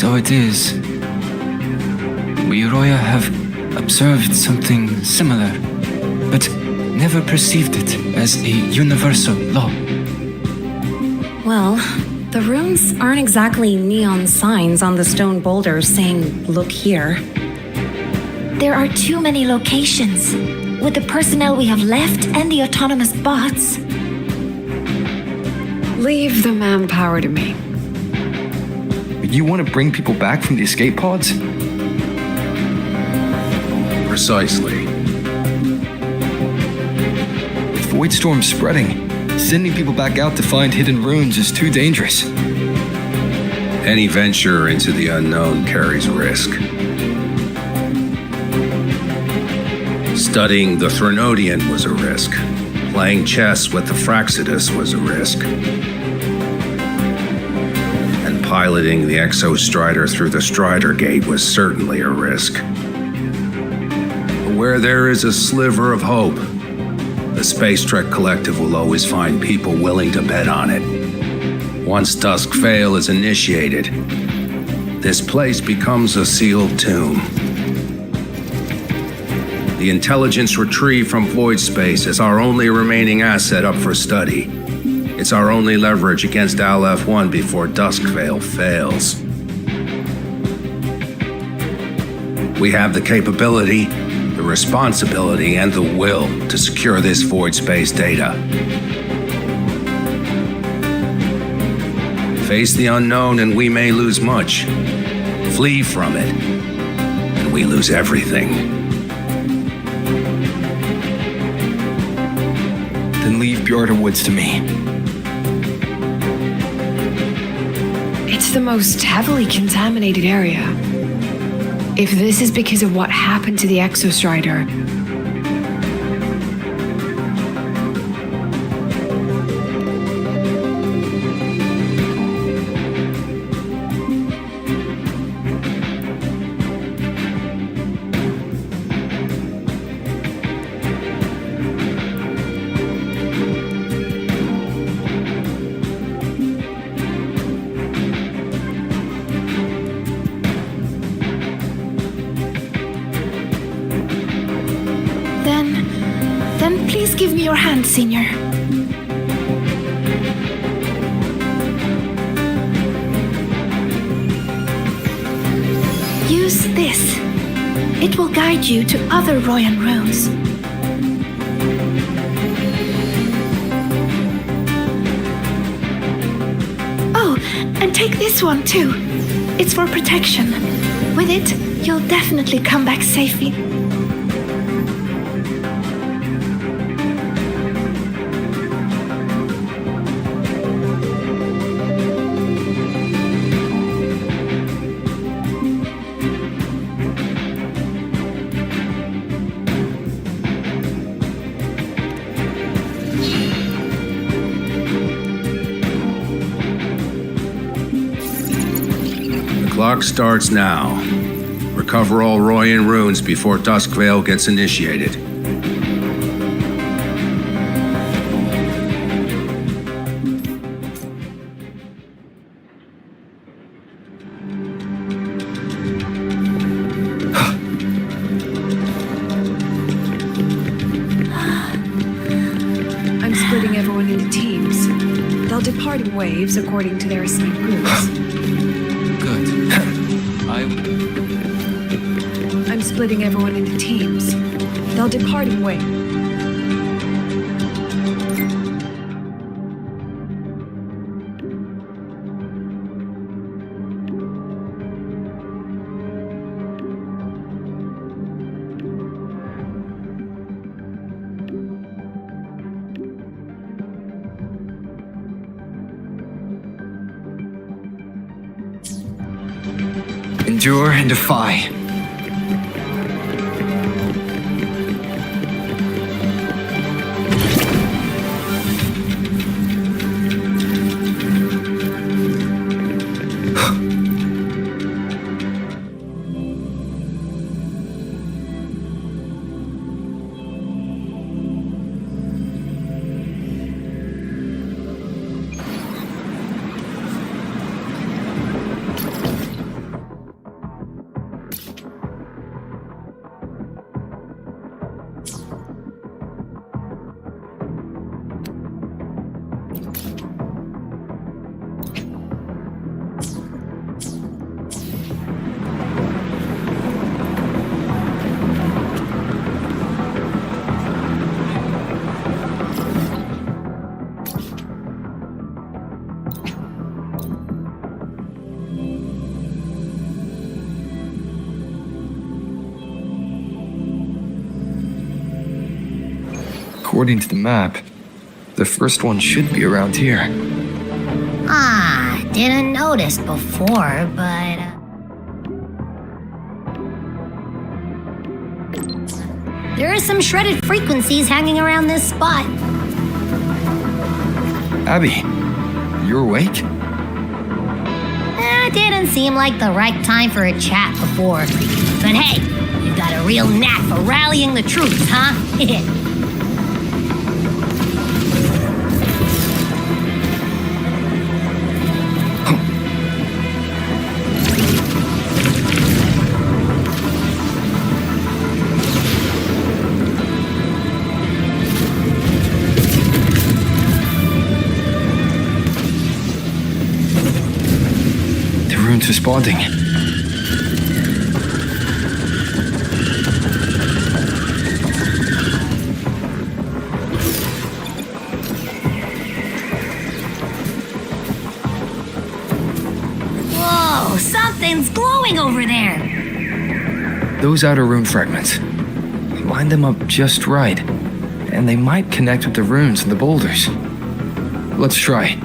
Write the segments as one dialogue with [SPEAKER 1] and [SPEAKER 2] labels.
[SPEAKER 1] So it is. We Roya have observed something similar, but never perceived it as a universal law.
[SPEAKER 2] Well, the runes aren't exactly neon signs on the stone boulders saying, "Look here."
[SPEAKER 3] There are too many locations. With the personnel we have left and the autonomous bots.
[SPEAKER 4] Leave the manpower to me.
[SPEAKER 5] You want to bring people back from the escape pods?
[SPEAKER 6] Precisely.
[SPEAKER 5] With Voidstorm spreading, sending people back out to find hidden runes is too dangerous.
[SPEAKER 6] Any venture into the unknown carries risk. Studying the Threnodian was a risk. Playing chess with the Fraxidus was a risk. And piloting the Exostrider through the Strider Gate was certainly a risk. But where there is a sliver of hope, the Space Trek Collective will always find people willing to bet on it. Once Dusk Vale is initiated, this place becomes a sealed tomb. The intelligence retrieved from void space is our only remaining asset up for study. It's our only leverage against Aleph-1 before Dusk Vale fails. We have the capability, the responsibility, and the will to secure this void space data. Face the unknown and we may lose much. Flee from it, and we lose everything.
[SPEAKER 5] Then leave Bjorda Woods to me.
[SPEAKER 4] It's the most heavily contaminated area. If this is because of what happened to the Exostrider,
[SPEAKER 7] Then please give me your hand, Senior. Use this. It will guide you to other Royan runes. Oh, and take this one too. It's for protection. With it, you'll definitely come back safely.
[SPEAKER 6] Clock starts now. Recover all Royan runes before Dusk Vale gets initiated.
[SPEAKER 4] I'm splitting everyone into teams. They'll depart in waves according to their assigned routes.
[SPEAKER 1] Good.
[SPEAKER 4] I'm splitting everyone into teams. They'll depart in waves.
[SPEAKER 5] Endure and defy. according to the map, the first one should be around here.
[SPEAKER 3] Didn't notice before, but... There are some shredded frequencies hanging around this spot.
[SPEAKER 5] Abby, you're awake?
[SPEAKER 3] Didn't seem like the right time for a chat before. But hey, you've got a real knack for rallying the troops, huh?
[SPEAKER 5] Responding.
[SPEAKER 3] Whoa, something's glowing over there.
[SPEAKER 5] Those outer rune fragments. Line them up just right, and they might connect with the runes and the boulders. Let's try.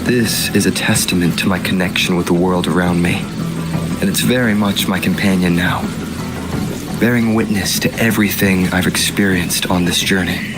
[SPEAKER 5] This is a testament to my connection with the world around me, and it's very much my companion now, bearing witness to everything I've experienced on this journey.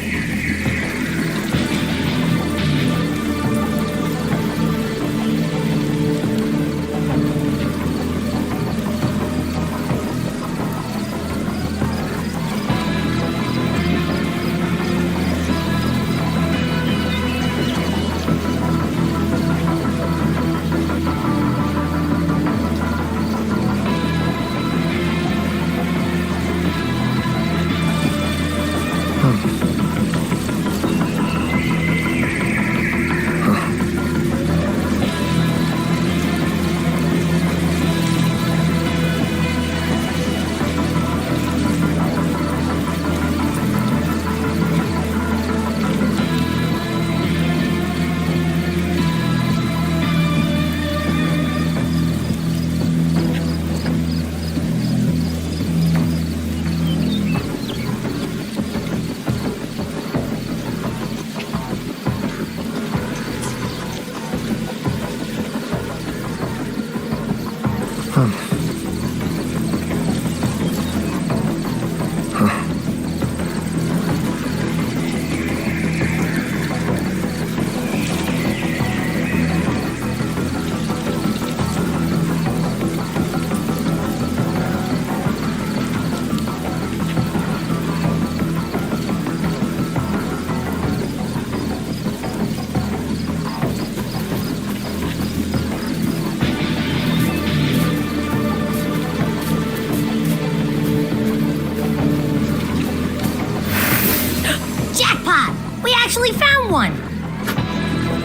[SPEAKER 2] actually found one!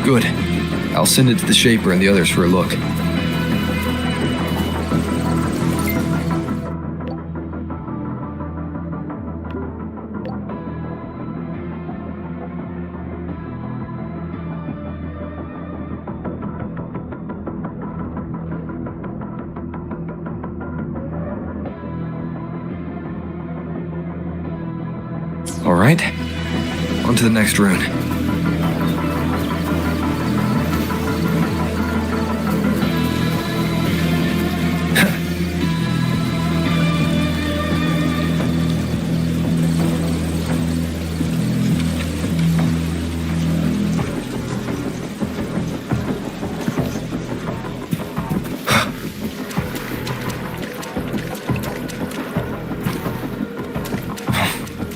[SPEAKER 5] Good. I'll send it to the Shaper and the others for a look. All right, on to the next rune.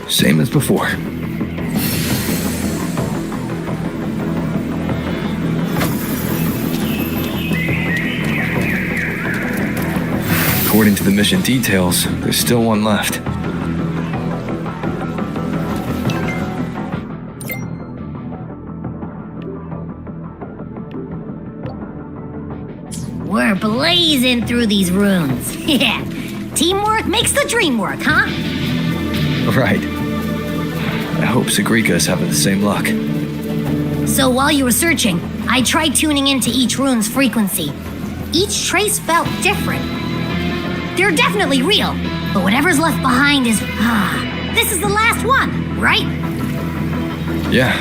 [SPEAKER 5] Same as before. According to the mission details, there's still one left.
[SPEAKER 2] We're blazing through these runes. Yeah. Teamwork makes the dream work, huh?
[SPEAKER 5] Right. I hope Sagrika's having the same luck.
[SPEAKER 2] So while you were searching, I tried tuning into each rune's frequency. Each trace felt different. They're definitely real, but whatever's left behind is... this is the last one, right?
[SPEAKER 5] Yeah.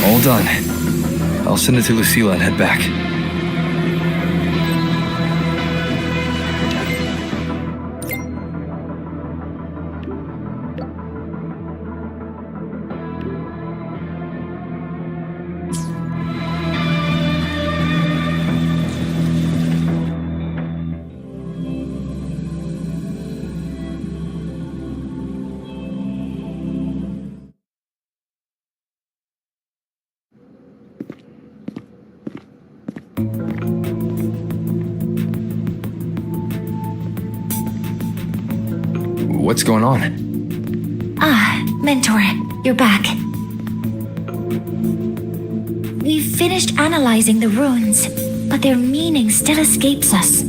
[SPEAKER 5] All done. I'll send it to Lucilla and head back. What's going on?
[SPEAKER 3] Mentor, you're back. We've finished analyzing the runes, but their meaning still escapes us.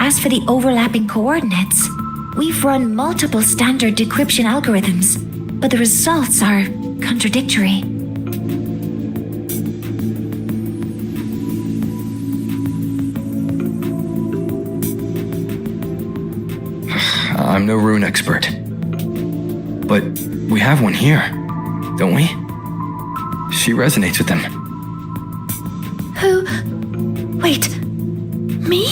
[SPEAKER 3] As for the overlapping coordinates, we've run multiple standard decryption algorithms, but the results are contradictory.
[SPEAKER 5] I'm no rune expert. But we have one here, don't we? She resonates with them.
[SPEAKER 7] Who? Wait. Me?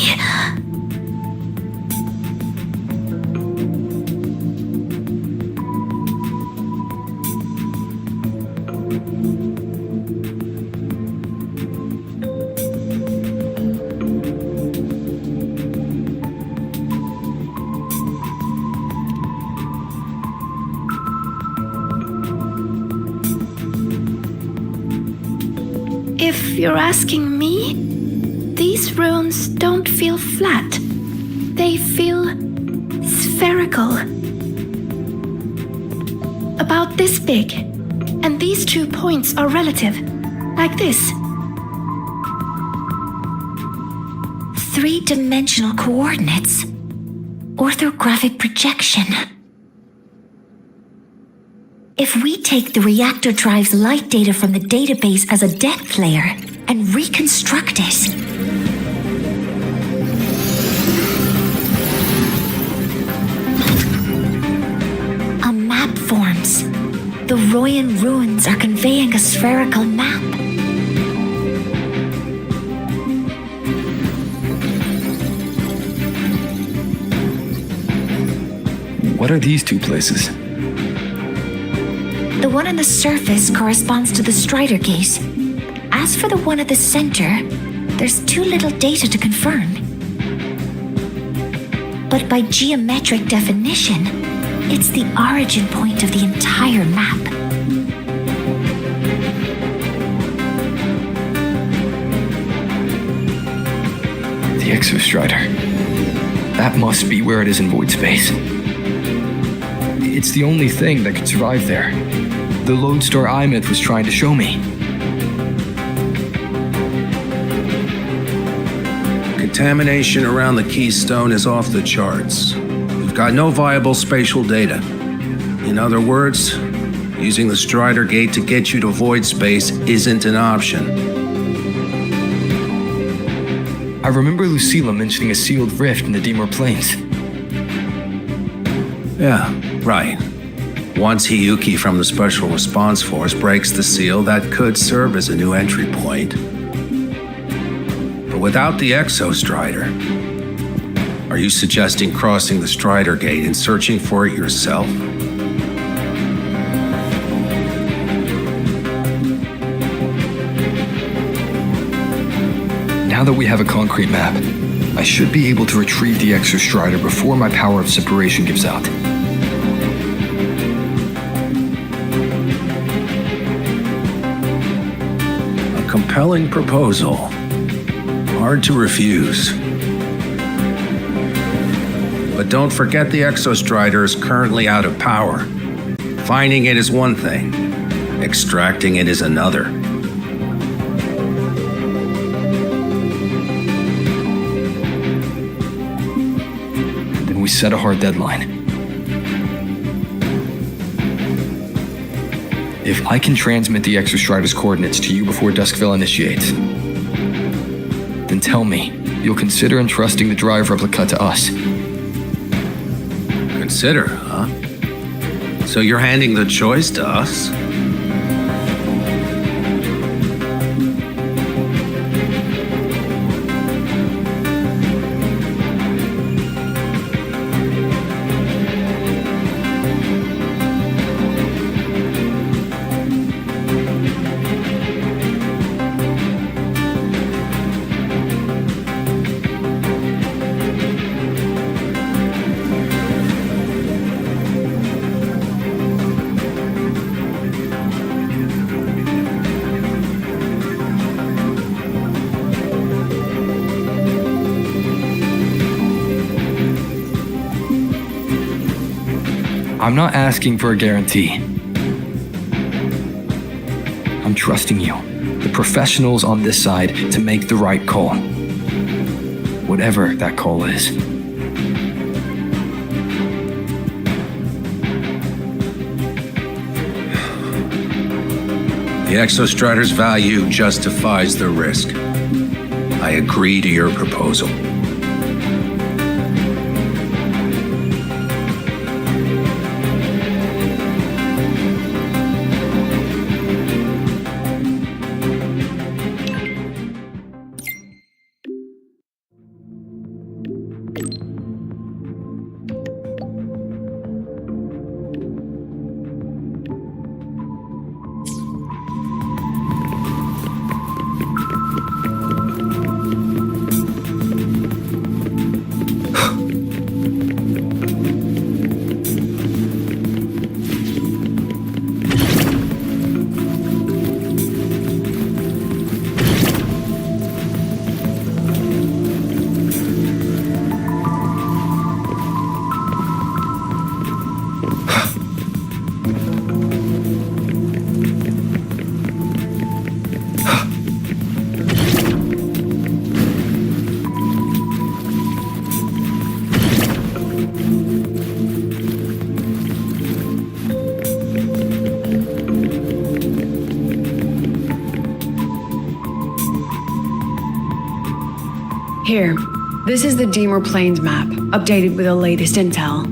[SPEAKER 7] If you're asking me, these runes don't feel flat. They feel spherical. About this big. And these 2 points are relative. Like this.
[SPEAKER 3] 3-dimensional coordinates. Orthographic projection. If we take the reactor drive's light data from the database as a depth layer and reconstruct it, a map forms. The Royan runes are conveying a spherical map.
[SPEAKER 5] What are these 2 places?
[SPEAKER 3] The one on the surface corresponds to the Strider Gate. As for the one at the center, there's too little data to confirm. But by geometric definition, it's the origin point of the entire map.
[SPEAKER 5] Exostrider. That must be where it is in void space. It's the only thing that could survive there. The lodestar Imith was trying to show me.
[SPEAKER 6] Contamination around the keystone is off the charts. We've got no viable spatial data. In other words, using the Strider Gate to get you to void space isn't an option.
[SPEAKER 5] I remember Lucilla mentioning a sealed rift in the Dimor Plains.
[SPEAKER 6] Yeah, right. Once Hiyuki from the Special Response Force breaks the seal, that could serve as a new entry point. But without the Exostrider, are you suggesting crossing the Strider Gate and searching for it yourself?
[SPEAKER 5] Now that we have a concrete map, I should be able to retrieve the Exostrider before my power of separation gives out.
[SPEAKER 6] A compelling proposal. Hard to refuse. But don't forget the Exostrider is currently out of power. Finding it is one thing. Extracting it is another.
[SPEAKER 5] Then we set a hard deadline. If I can transmit the Exostrider's coordinates to you before Duskville initiates, then tell me you'll consider entrusting the drive replica to us.
[SPEAKER 6] Consider, huh? So you're handing the choice to us?
[SPEAKER 5] I'm not asking for a guarantee. I'm trusting you, the professionals on this side, to make the right call. Whatever that call is.
[SPEAKER 6] The Exostrider's value justifies the risk. I agree to your proposal.
[SPEAKER 4] Here, this is the Dimor Plains map, updated with the latest intel.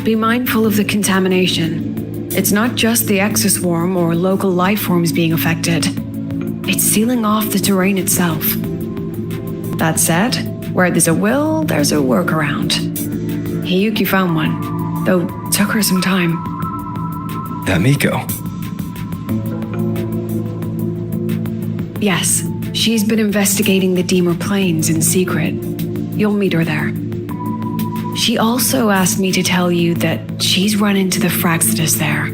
[SPEAKER 4] Be mindful of the contamination. It's not just the exoswarm or local life forms being affected. It's sealing off the terrain itself. That said, where there's a will, there's a workaround. Hiyuki found one, though took her some time.
[SPEAKER 5] That Miko.
[SPEAKER 4] Yes, she's been investigating the Dimor Plains in secret. You'll meet her there. She also asked me to tell you that she's run into the Fraxidus there,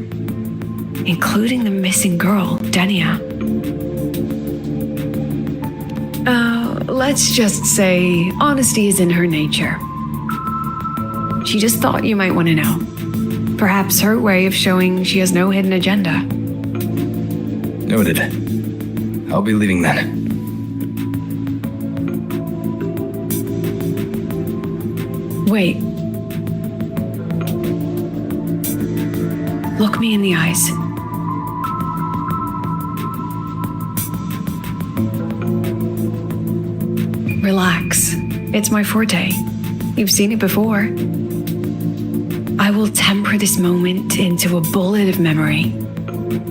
[SPEAKER 4] including the missing girl, Denia. let's just say honesty is in her nature. She just thought you might want to know. Perhaps her way of showing she has no hidden agenda.
[SPEAKER 5] Noted. I'll be leaving then.
[SPEAKER 4] Wait. Look me in the eyes. Relax. It's my forte. You've seen it before. I will temper this moment into a bullet of memory,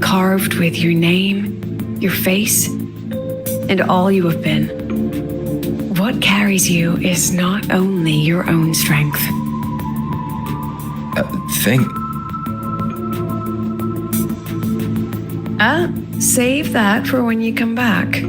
[SPEAKER 4] carved with your name, your face, and all you have been. What carries you is not only your own strength. Save that for when you come back.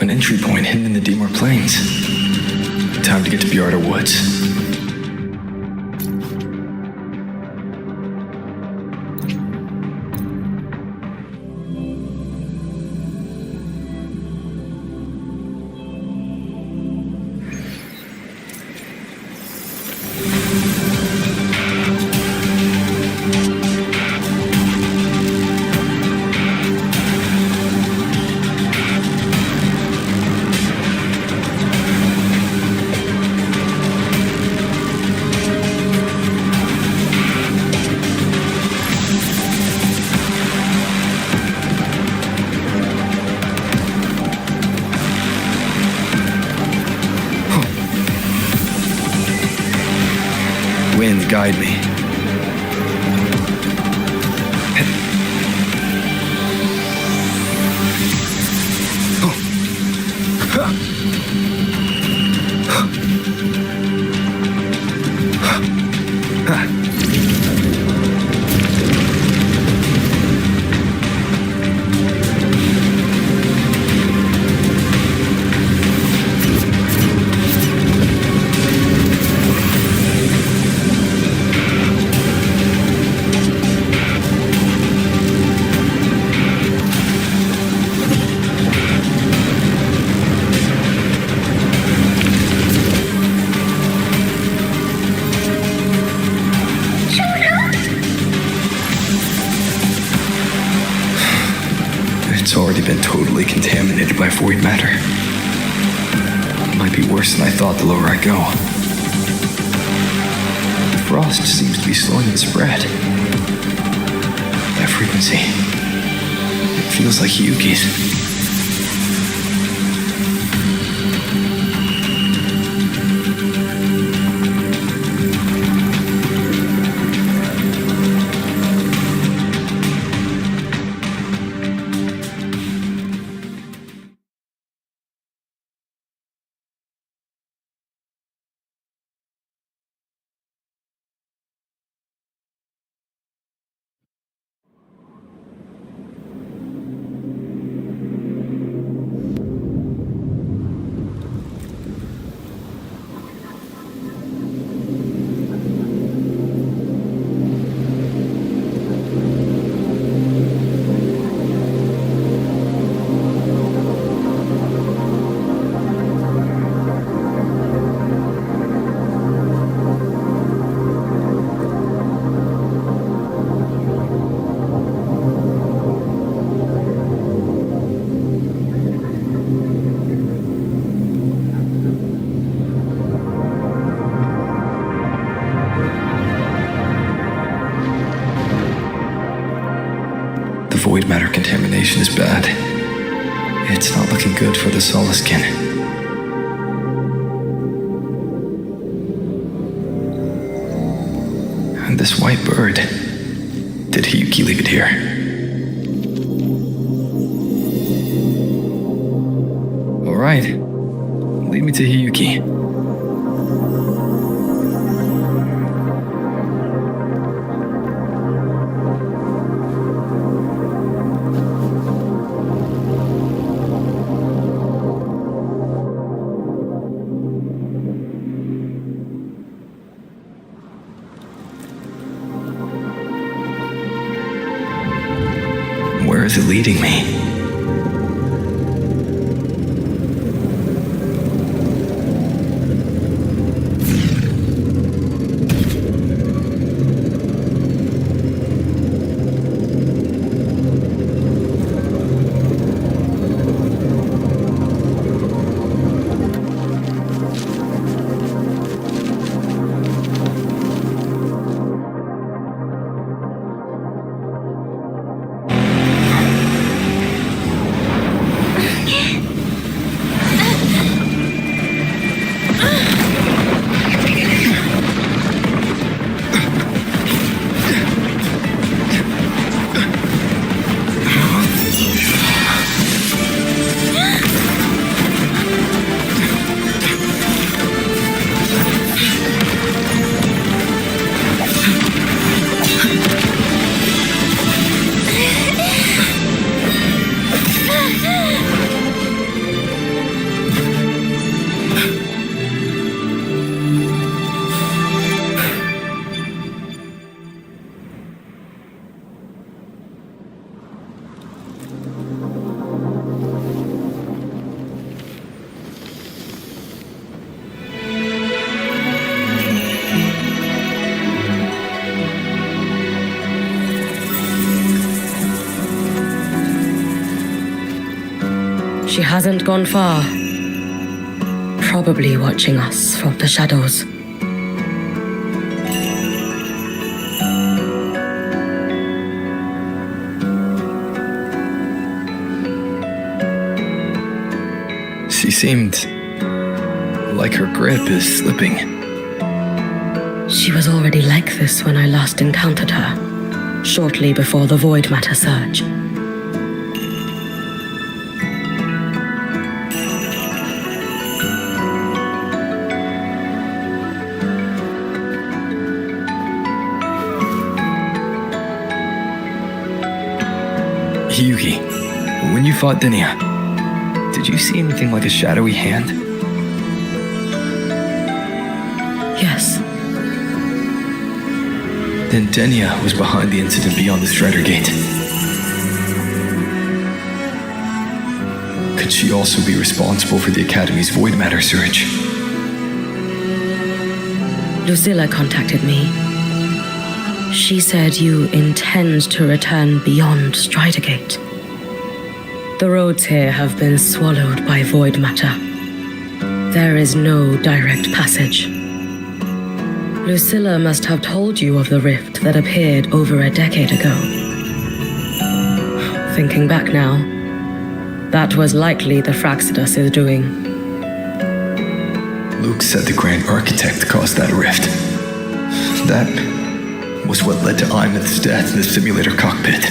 [SPEAKER 5] An entry point hidden in the Demor Plains. Time to get to Bjarda Woods. Wind, guide me. It's already been totally contaminated by void matter. Might be worse than I thought the lower I go. The frost seems to be slowing the spread. That frequency, it feels like Yuki's. is bad. It's not looking good for the Solaskin. And this white bird, did Hiyuki leave it here? All right, lead me to Hiyuki. Where is it leading me?
[SPEAKER 8] She hasn't gone far. Probably watching us from the shadows.
[SPEAKER 5] She seemed like her grip is slipping.
[SPEAKER 8] She was already like this when I last encountered her, shortly before the Void Matter surge.
[SPEAKER 5] Hiyuki, when you fought Denia, did you see anything like a shadowy hand?
[SPEAKER 8] Yes.
[SPEAKER 5] Then Denia was behind the incident beyond the Strider Gate. Could she also be responsible for the Academy's Void Matter surge?
[SPEAKER 8] Lucilla contacted me. She said you intend to return beyond Strider Gate. The roads here have been swallowed by Void Matter. There is no direct passage. Lucilla must have told you of the rift that appeared over a decade ago. Thinking back now, that was likely the Fraxidus' doing.
[SPEAKER 5] Luke said the Grand Architect caused that rift. That was what led to Imith's death in the simulator cockpit.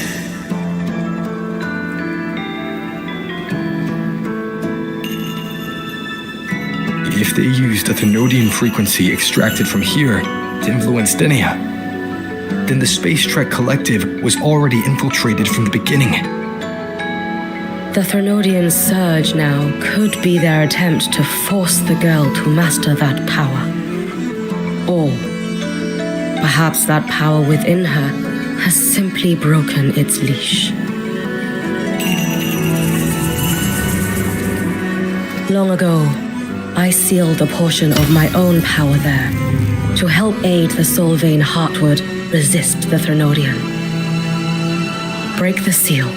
[SPEAKER 5] If they used a Thenodian frequency extracted from here to influence Denia, then the Space Trek Collective was already infiltrated from the beginning.
[SPEAKER 8] The Thenodian surge now could be their attempt to force the girl to master that power. Or perhaps that power within her has simply broken its leash. Long ago, I sealed a portion of my own power there to help aid the Solvane Heartwood resist the Thenodian. Break the seal,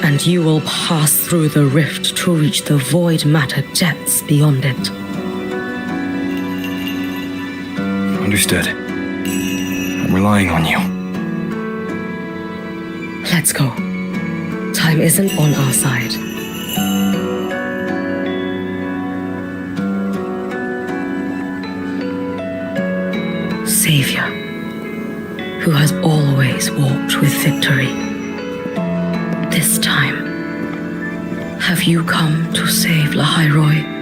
[SPEAKER 8] and you will pass through the rift to reach the Void Matter depths beyond it.
[SPEAKER 5] Understood. I'm relying on you.
[SPEAKER 8] Let's go. Time time isn't on our side. Savior, who has always walked with victory. This time, have you come to save Lahairoi?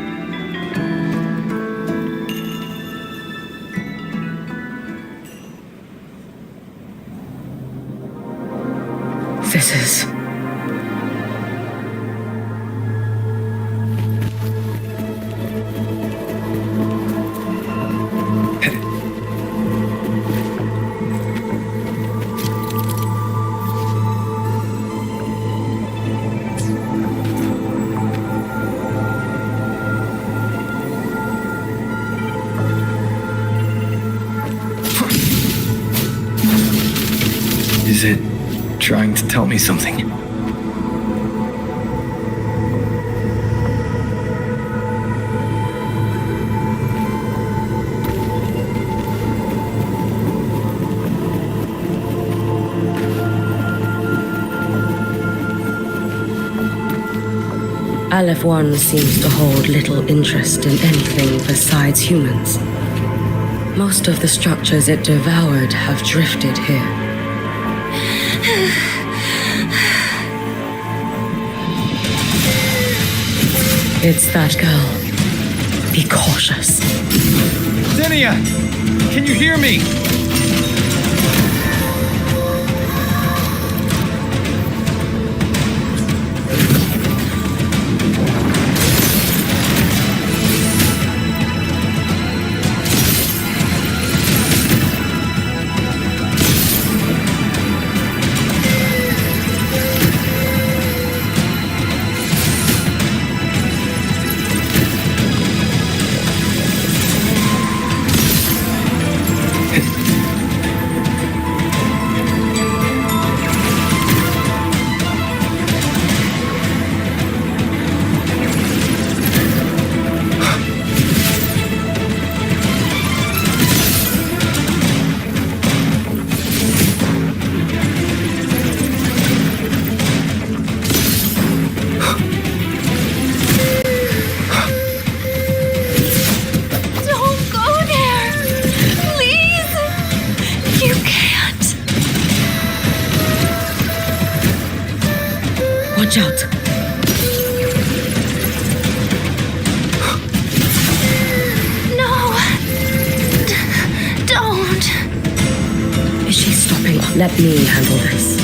[SPEAKER 8] This is...
[SPEAKER 5] Is it trying to tell me something?
[SPEAKER 8] Aleph 1 seems to hold little interest in anything besides humans. Most of the structures it devoured have drifted here. It's that girl. Be cautious.
[SPEAKER 9] Zinnia! Can you hear me?
[SPEAKER 8] Watch out.
[SPEAKER 7] No! Don't!
[SPEAKER 8] Is she stopping? Let me handle this.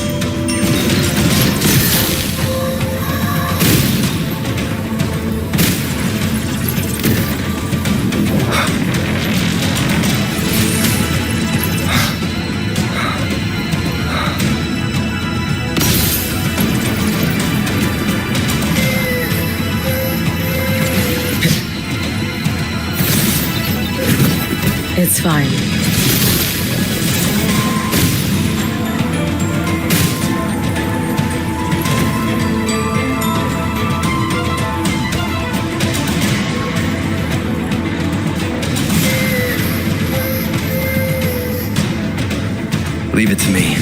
[SPEAKER 8] It's fine.
[SPEAKER 5] Leave it to me.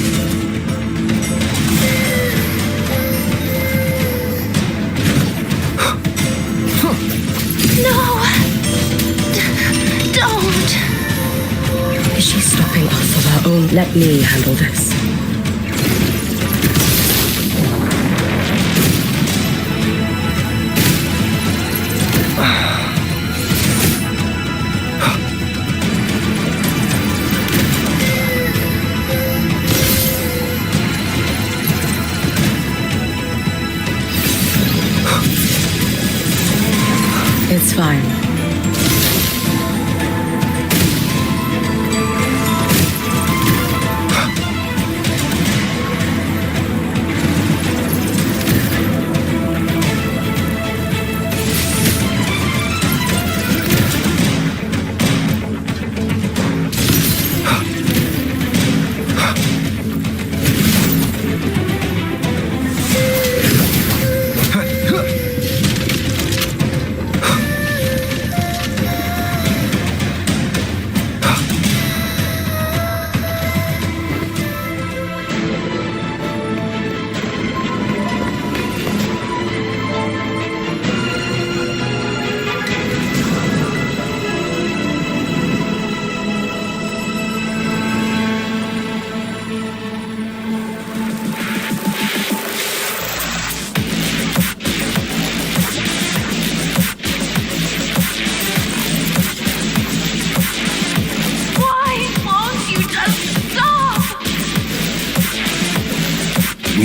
[SPEAKER 8] Is she stopping us of her own? Let me handle this. It's fine.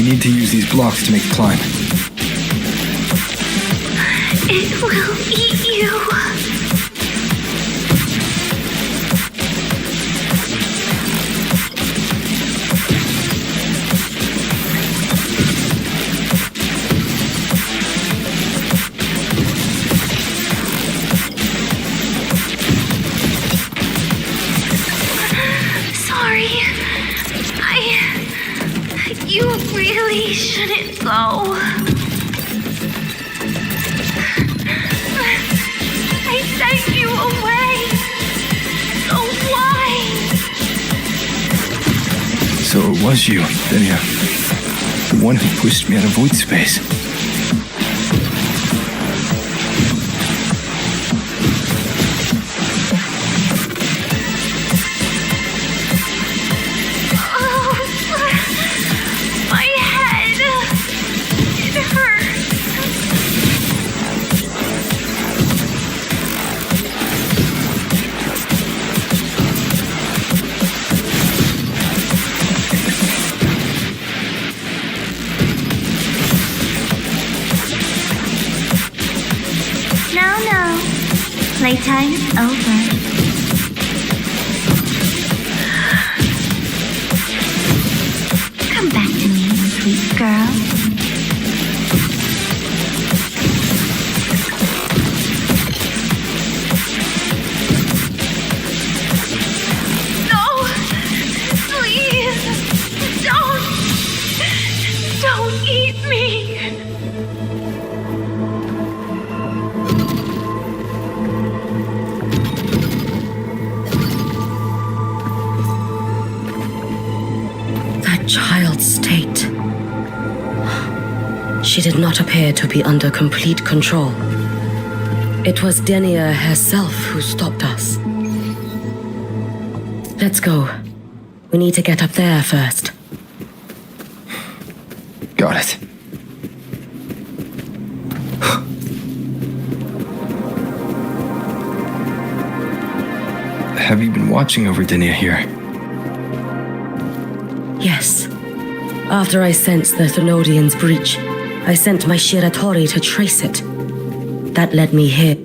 [SPEAKER 1] need to use these blocks to make the climb.
[SPEAKER 7] It will eat you. Sorry. You really shouldn't go. I sent you away. So why?
[SPEAKER 1] So it was you, Denia. The one who pushed me out of void space.
[SPEAKER 7] My head. It hurts.
[SPEAKER 3] No. Playtime's over. Come back to me, sweet girl.
[SPEAKER 7] No! Please! Don't eat me!
[SPEAKER 8] That child's state. She did not appear to be under complete control. It was Denia herself who stopped us. Let's go. We need to get up there first.
[SPEAKER 1] Got it. Have you been watching over Denia here?
[SPEAKER 8] Yes. After I sensed the Thenodian's breach, I sent my Shiratori to trace it. That led me here.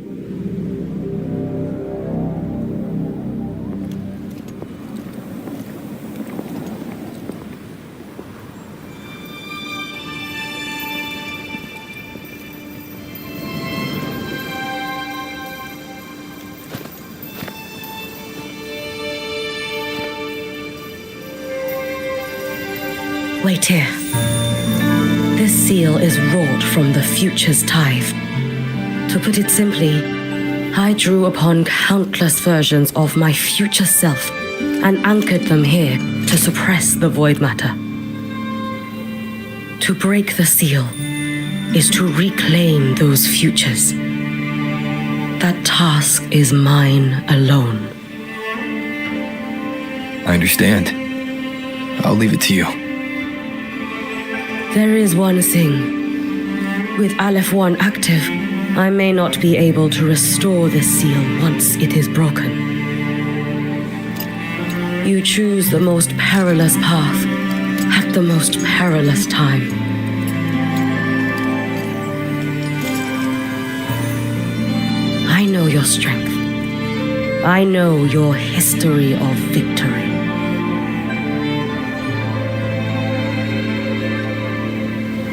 [SPEAKER 8] Wait here. This seal is wrought from the future's tithe. To put it simply, I drew upon countless versions of my future self and anchored them here to suppress the void matter. To break the seal is to reclaim those futures. That task is mine alone.
[SPEAKER 1] I understand. I'll leave it to you.
[SPEAKER 8] There is one thing. With Aleph 1 active, I may not be able to restore the seal once it is broken. You choose the most perilous path at the most perilous time. I know your strength. I know your history of victory.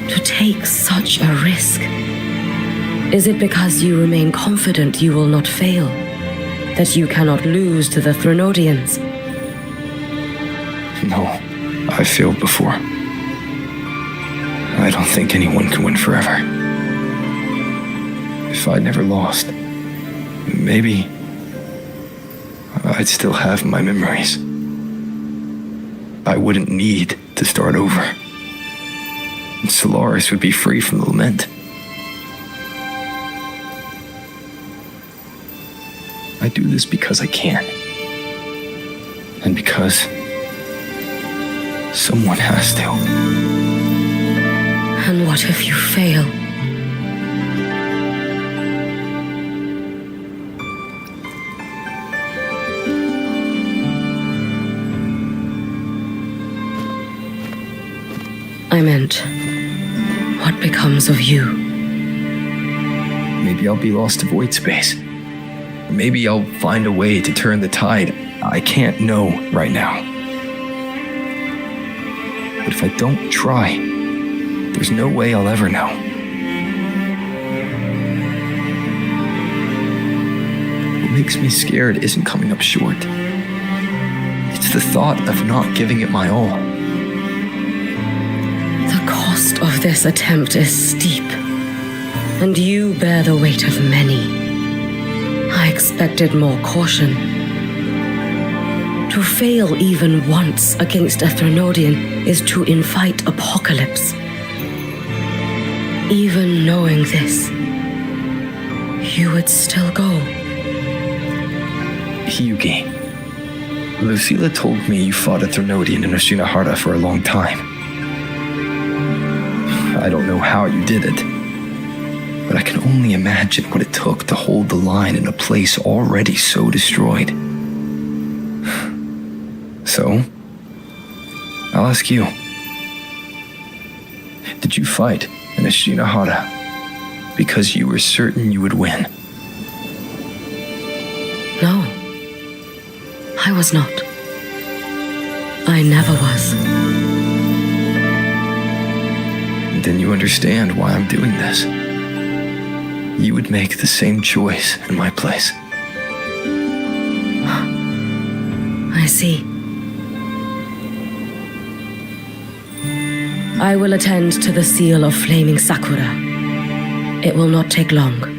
[SPEAKER 8] To take such a risk? Is it because you remain confident you will not fail? That you cannot lose to the Thenodians?
[SPEAKER 1] No, I've failed before. I don't think anyone can win forever. If I'd never lost, maybe I'd still have my memories. I wouldn't need to start over. And Solaris would be free from the lament. I do this because I can. And because someone has to.
[SPEAKER 8] And what if you fail? I meant, what becomes of you?
[SPEAKER 5] Maybe I'll be lost to void space. Maybe I'll find a way to turn the tide. I can't know right now. But if I don't try, there's no way I'll ever know. What makes me scared isn't coming up short. It's the thought of not giving it my all.
[SPEAKER 8] The cost of this attempt is steep, and you bear the weight of many. I expected more caution. To fail even once against a Threnodian is to invite apocalypse. Even knowing this, you would still go.
[SPEAKER 5] Hyugi, Lucilla told me you fought a Threnodian in Oshinahara for a long time. I don't know how you did it, but I can only imagine what it took to hold the line in a place already so destroyed. So, I'll ask you. Did you fight in Oshinahara because you were certain you would win?
[SPEAKER 8] No, I was not. I never was.
[SPEAKER 5] Then you understand why I'm doing this. You would make the same choice in my place.
[SPEAKER 8] I see. I will attend to the seal of flaming Sakura. It will not take long.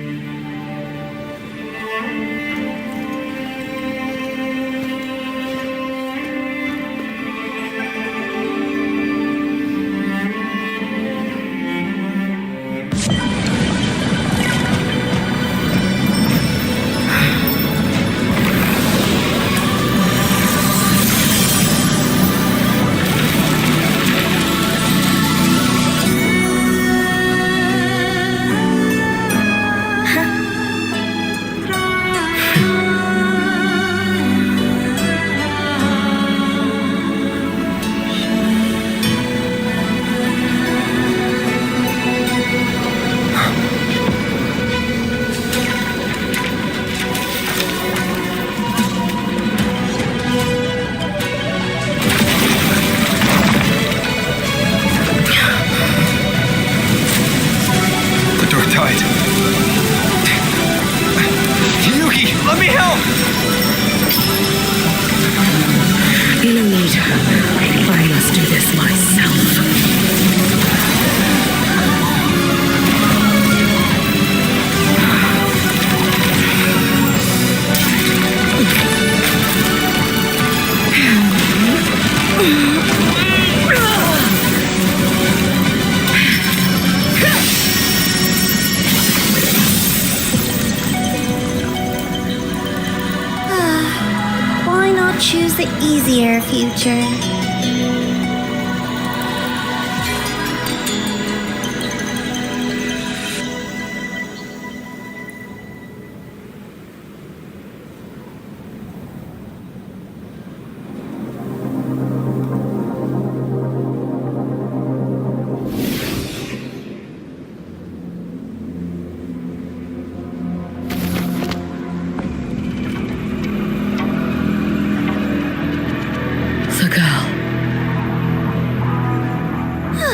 [SPEAKER 2] Choose the easier future.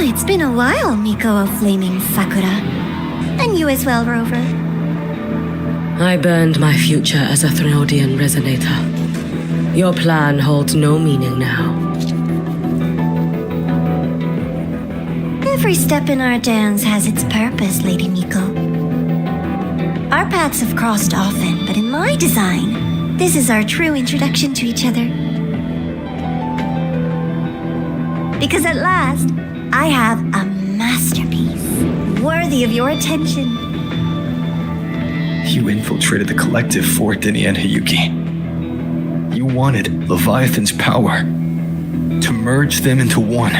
[SPEAKER 2] It's been a while, Miko of Flaming Sakura. And you as well, Rover.
[SPEAKER 8] I burned my future as a Threnodian resonator. Your plan holds no meaning now.
[SPEAKER 2] Every step in our dance has its purpose, Lady Miko. Our paths have crossed often, but in my design, this is our true introduction to each other. Because at last, I have a masterpiece, worthy of your attention.
[SPEAKER 5] You infiltrated the collective fort, Dinian Hyugi. You wanted Leviathan's power to merge them into one.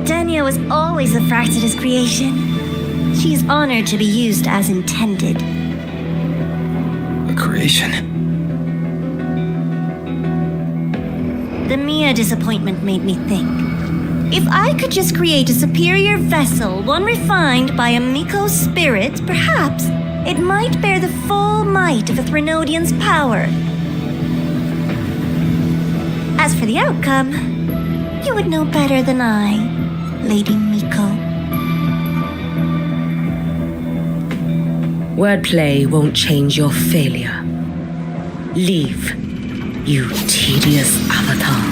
[SPEAKER 2] Dania was always a Fractidus creation. She is honored to be used as intended.
[SPEAKER 5] A creation?
[SPEAKER 2] The the Mia disappointment made me think. If I could just create a superior vessel, one refined by a Miko's spirit, perhaps it might bear the full might of a Threnodian's power. As for the outcome, you would know better than I, Lady Miko.
[SPEAKER 8] Wordplay won't change your failure. Leave, you tedious avatar.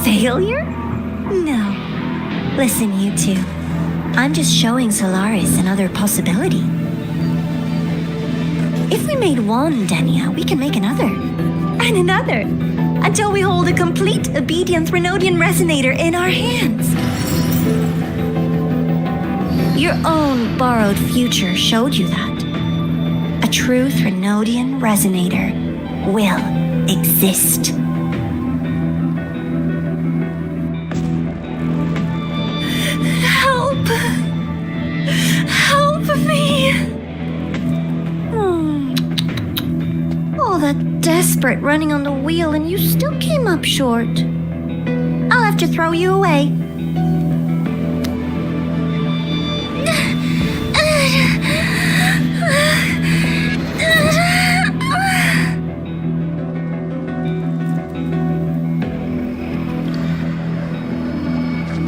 [SPEAKER 2] Failure? No. Listen, you two. I'm just showing Solaris another possibility. If we made one Denia, we can make another. And another. Until we hold a complete obedient Threnodian resonator in our hands. Your own borrowed future showed you that. A true Threnodian resonator will exist. Help! Help me! All that desperate running on the wheel and you still came up short. I'll have to throw you away.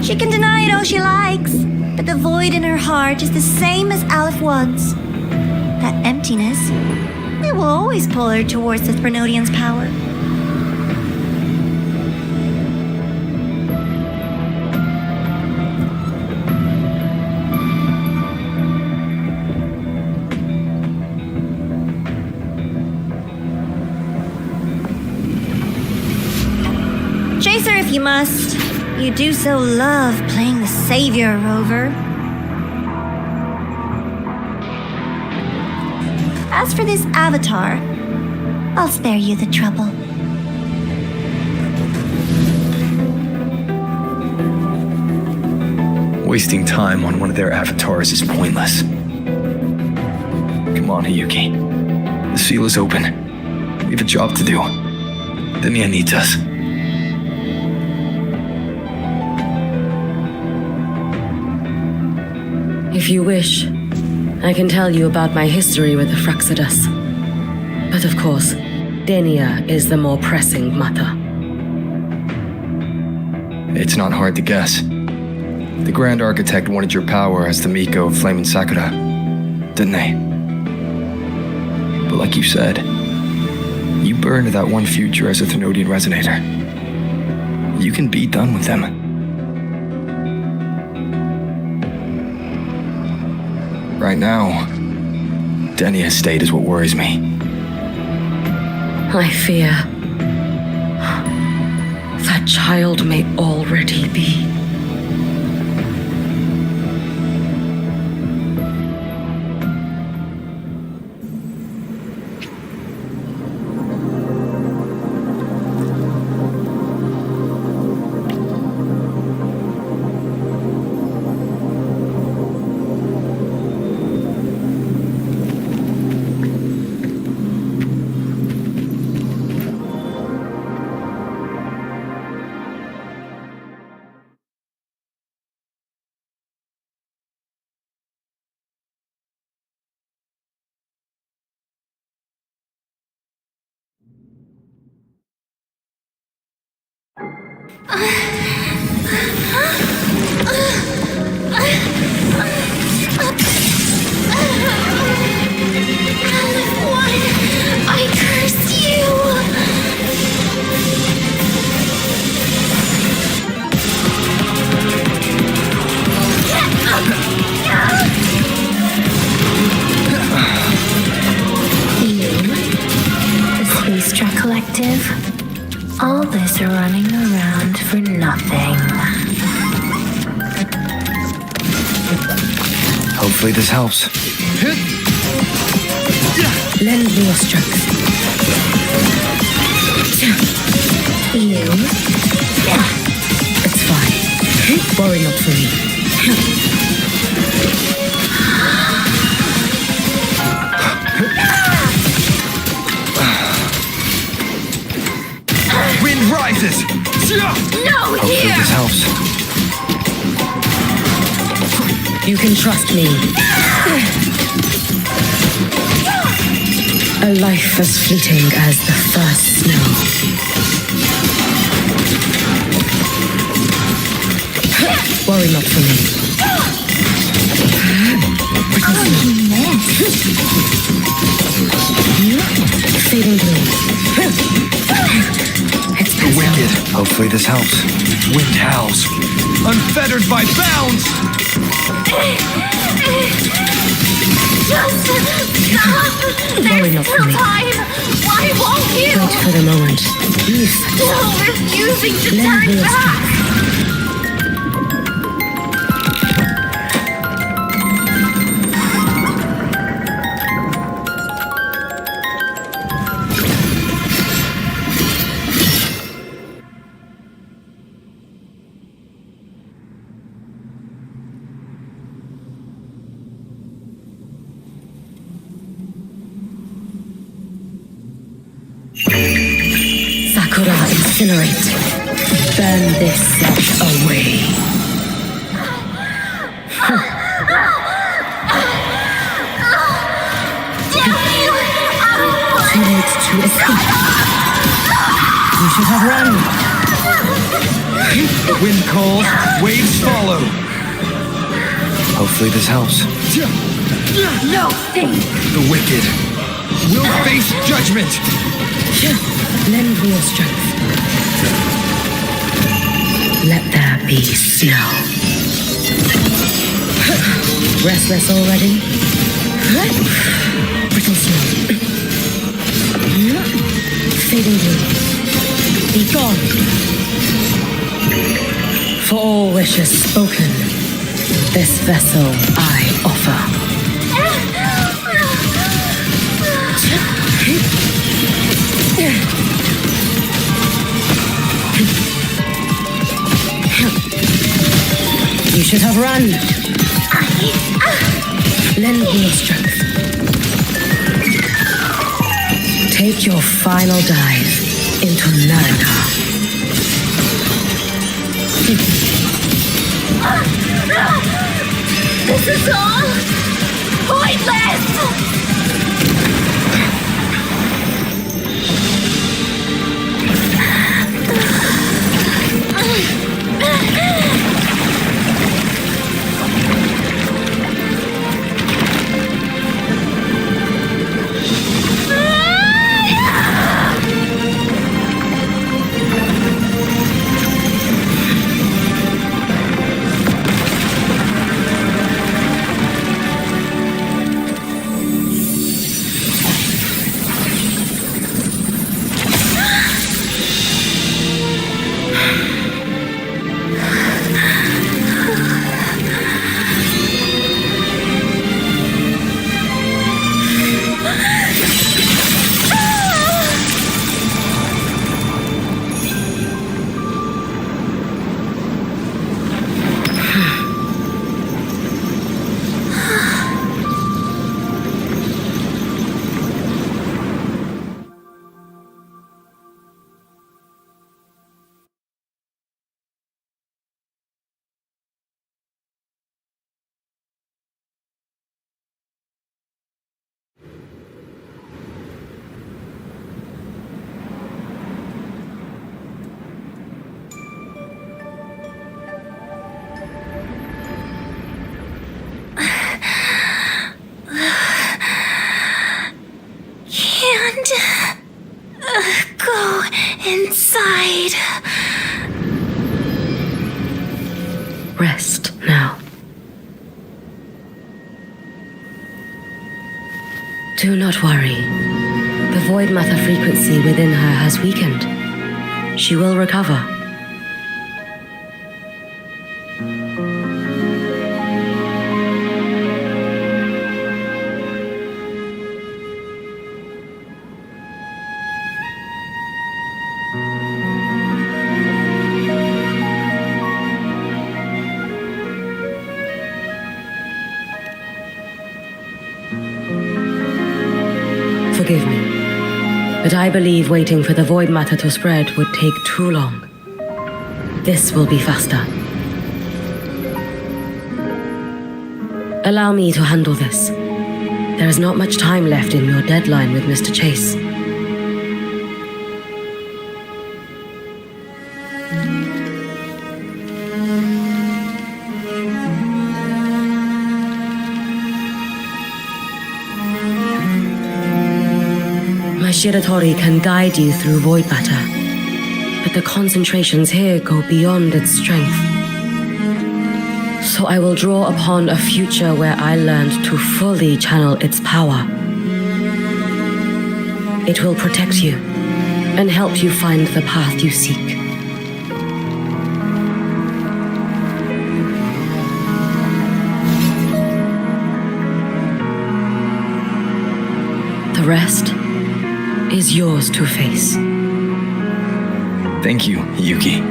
[SPEAKER 2] She can deny it all she likes, but the void in her heart is the same as Aleph was. That emptiness, it will always pull her towards the Threnodian's power. Chase her if you must. You do so love playing the savior, Rover. As for this avatar, I'll spare you the trouble.
[SPEAKER 5] Wasting time on one of their avatars is pointless. Come on, Hiyuki. The seal is open. We have a job to do. The Mia needs us.
[SPEAKER 8] If you wish, I can tell you about my history with the Fraxidus. But of course, Denia is the more pressing matter.
[SPEAKER 5] It's not hard to guess. The Grand Architect wanted your power as the Miko of Flame and Sakura, didn't they? But like you said, you burned that one future as a Threnodian resonator. You can be done with them. Right now, Denia's state is what worries me.
[SPEAKER 8] I fear that child may already be.
[SPEAKER 7] I curse you!
[SPEAKER 3] The Space Trek Collective. All this running around for nothing.
[SPEAKER 5] Hopefully this helps.
[SPEAKER 8] Lend me your strength.
[SPEAKER 3] You?
[SPEAKER 8] It's fine. Worry not for me. You can trust me. A life as fleeting as the first snow. Worry not for me. Fading blue.
[SPEAKER 5] The wicked. Hopefully this helps. Wind howls. Unfettered by bounds!
[SPEAKER 2] Just stop!
[SPEAKER 8] Worry
[SPEAKER 2] There's
[SPEAKER 8] not for
[SPEAKER 2] still
[SPEAKER 8] me.
[SPEAKER 2] time! Why won't you?
[SPEAKER 8] Wait for the moment. Youth.
[SPEAKER 2] Still refusing to
[SPEAKER 8] Lend
[SPEAKER 2] turn
[SPEAKER 8] me your
[SPEAKER 2] back!
[SPEAKER 8] Sakura, incinerate. Burn this set away. Too late to escape. You should have run.
[SPEAKER 5] The wind calls, waves follow. Hopefully this helps.
[SPEAKER 2] No thing!
[SPEAKER 5] The wicked will face judgment.
[SPEAKER 8] Lend me your strength. Let there be snow. Restless already? Brittle snow. Fading blue. Be gone. For all wishes spoken, this vessel I offer. You should have run. Lend me your strength. Take your final dive into Naraka.
[SPEAKER 2] This is all pointless! Go inside.
[SPEAKER 8] Rest now. Do not worry. The void matter frequency within her has weakened. She will recover. Forgive me, but I believe waiting for the void matter to spread would take too long. This will be faster. Allow me to handle this. There is not much time left in your deadline with Mr. Chase. My Shiratori can guide you through void matter, but the concentrations here go beyond its strength. So I will draw upon a future where I learned to fully channel its power. It will protect you and help you find the path you seek. The rest is yours to face.
[SPEAKER 5] Thank you, Yuki.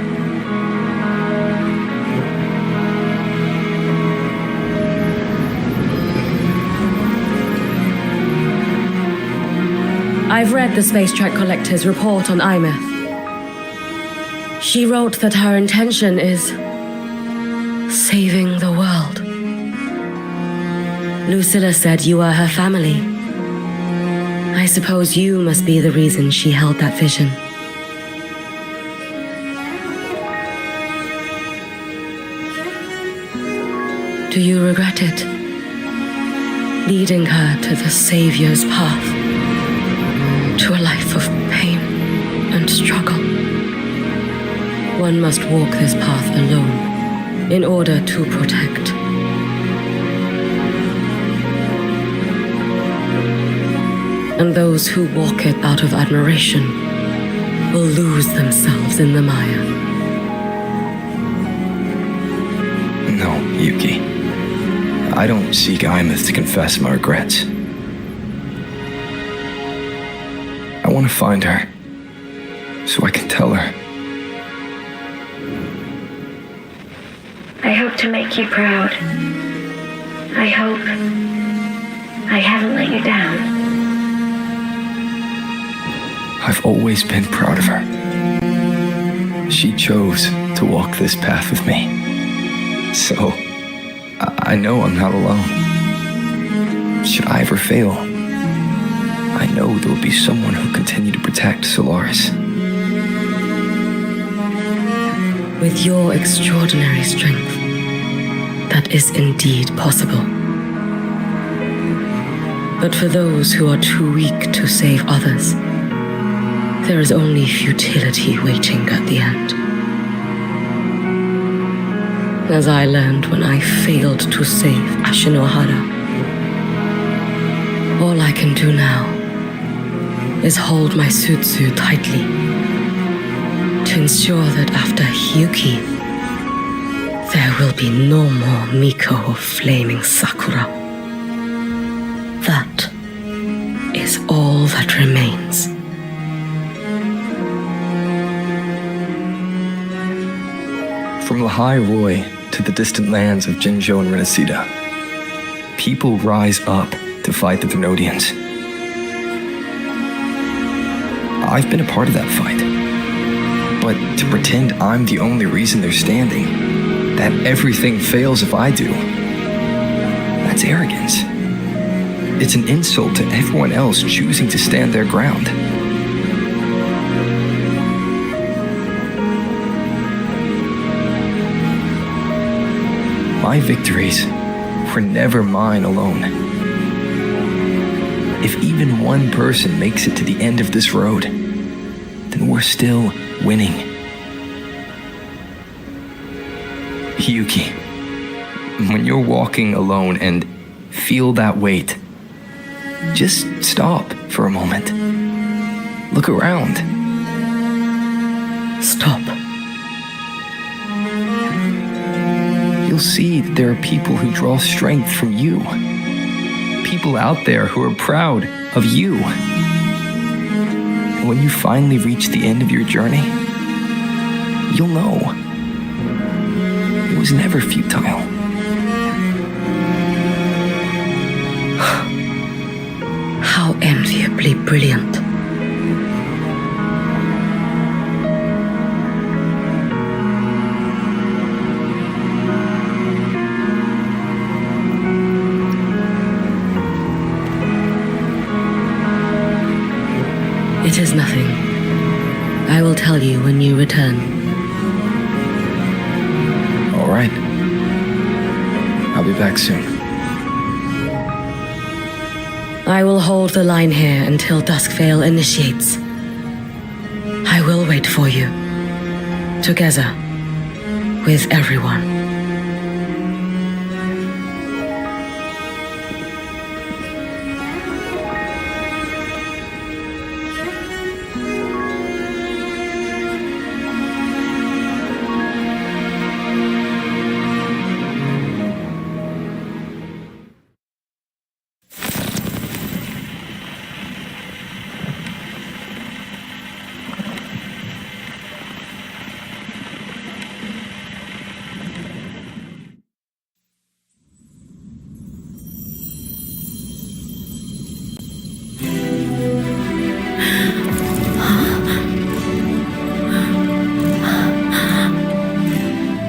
[SPEAKER 8] I've read the Space Track Collector's report on Imeth. She wrote that her intention is saving the world. Lucilla said you are her family. I suppose you must be the reason she held that vision. Do you regret it? Leading her to the Savior's path? To a life of pain and struggle. One must walk this path alone in order to protect. And those who walk it out of admiration will lose themselves in the mire.
[SPEAKER 5] No, Yuki. I don't seek Imeth to confess my regrets. I want to find her, so I can tell her.
[SPEAKER 7] I hope to make you proud. I hope I haven't let you down.
[SPEAKER 5] I've always been proud of her. She chose to walk this path with me. So, I know I'm not alone. Should I ever fail, I know there will be someone who'll continue to protect Solaris.
[SPEAKER 8] With your extraordinary strength, that is indeed possible. But for those who are too weak to save others, there is only futility waiting at the end. As I learned when I failed to save Ashinohara. All I can do now is hold my Sutsu tightly to ensure that after Hyuki, there will be no more Miko of Flaming Sakura. That is all that remains.
[SPEAKER 5] From Lehigh Roy to the distant lands of Jinzhou and Renacida, people rise up to fight the Thermodians. I've been a part of that fight. But to pretend I'm the only reason they're standing, that everything fails if I do, that's arrogance. It's an insult to everyone else choosing to stand their ground. My victories were never mine alone. If even one person makes it to the end of this road, then we're still winning. Yuki, when you're walking alone and feel that weight, just stop for a moment. Look around.
[SPEAKER 8] Stop.
[SPEAKER 5] You'll see that there are people who draw strength from you. People out there who are proud of you. And when you finally reach the end of your journey, you'll know it was never futile.
[SPEAKER 8] How enviably brilliant. It is nothing. I will tell you when you return.
[SPEAKER 5] All right. I'll be back soon.
[SPEAKER 8] I will hold the line here until Duskvale initiates. I will wait for you. Together. With everyone.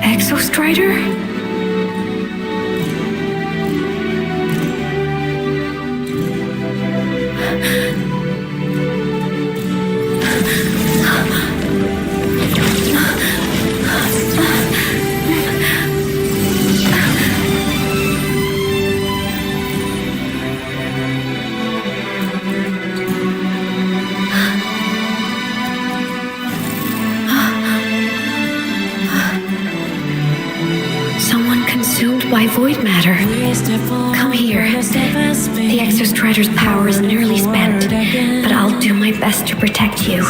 [SPEAKER 7] Exostrider? By void matter. Come here. The Exostrider's power is nearly spent, but I'll do my best to protect you.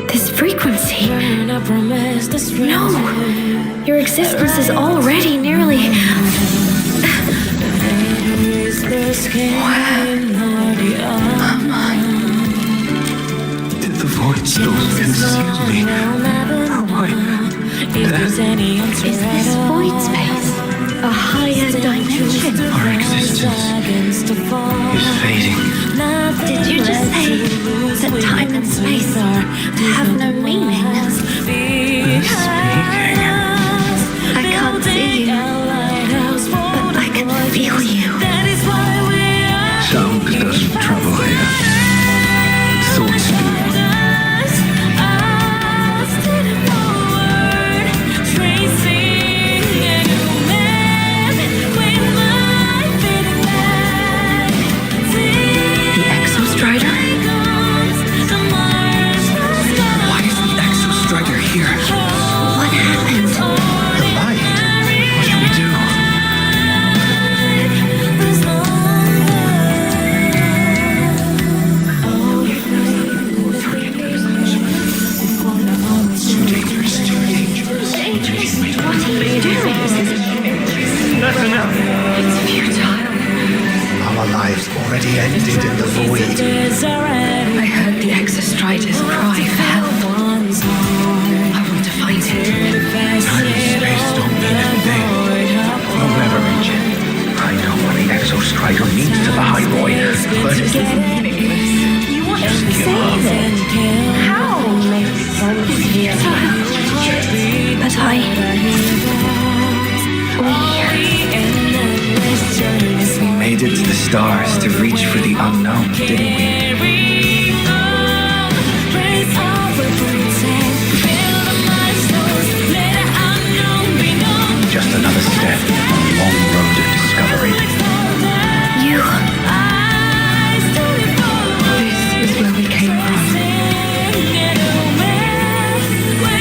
[SPEAKER 7] This frequency. No! Your existence is already nearly...
[SPEAKER 1] Did the void stones conceal me?
[SPEAKER 7] Is this void space a higher dimension?
[SPEAKER 1] Our existence is fading.
[SPEAKER 7] Did you just say that time and space have no meaning?
[SPEAKER 1] Speaking.
[SPEAKER 7] I can't see you, but I can feel you.
[SPEAKER 1] Sound doesn't travel here. Thoughts do.
[SPEAKER 10] Already ended in the void.
[SPEAKER 7] I heard the Exostrider's cry for help. I want to find it.
[SPEAKER 10] Time and space don't mean anything. We'll never reach it. I know what the Exostrider means to the High Void, but it's meaningless.
[SPEAKER 7] You want to save it? How? But
[SPEAKER 5] We made it to the stars to reach for the unknown, didn't we?
[SPEAKER 10] Just another step on a long road of discovery.
[SPEAKER 7] This is where we came from.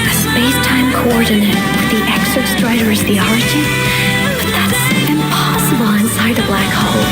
[SPEAKER 7] A space-time coordinate with the Exostrider as the origin? But that's impossible inside a black hole.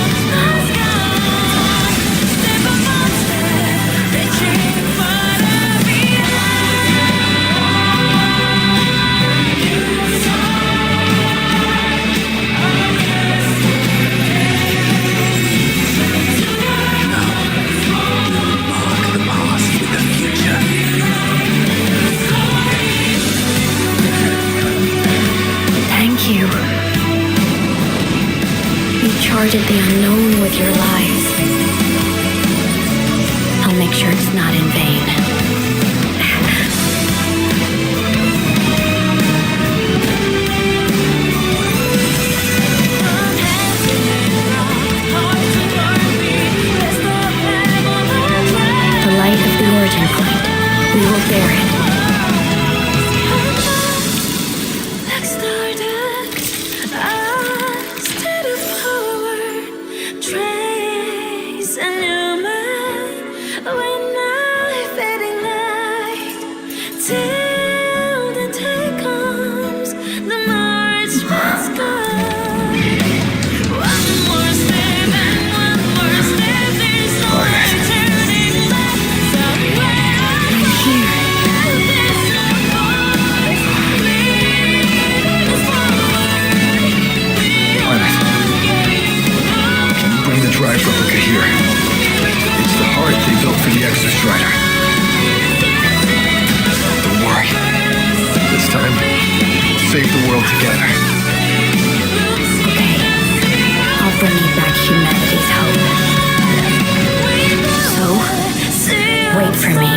[SPEAKER 7] Charted the unknown with your lives. I'll make sure it's not in vain.
[SPEAKER 1] keep the world together.
[SPEAKER 3] Okay. I'll bring you back humanity's hope. So, wait for me.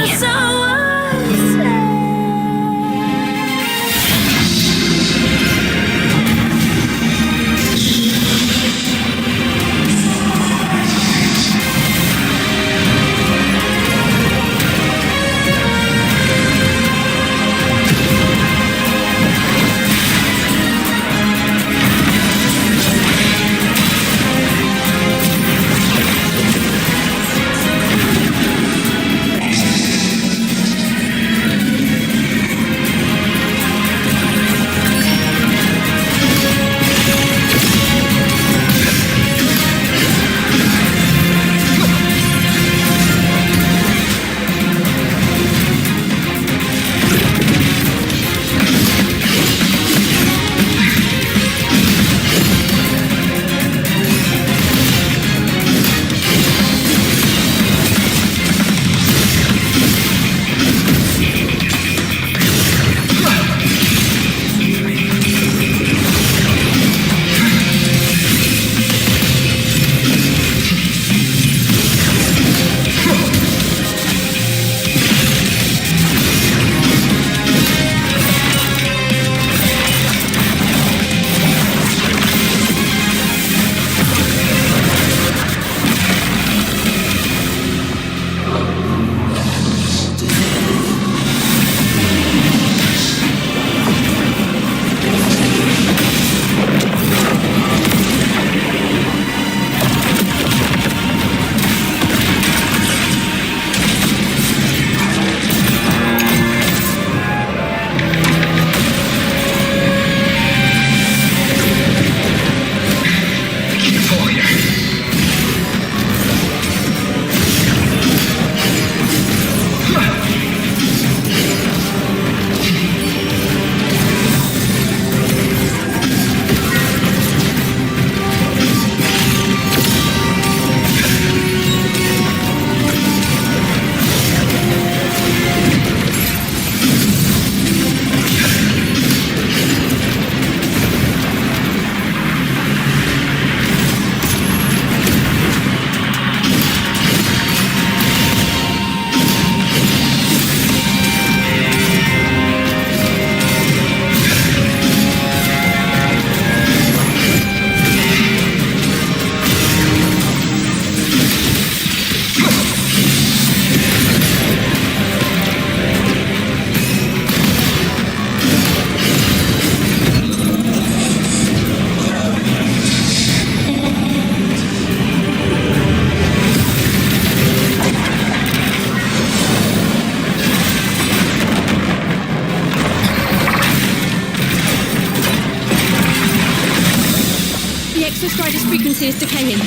[SPEAKER 11] Strider's frequency is decaying.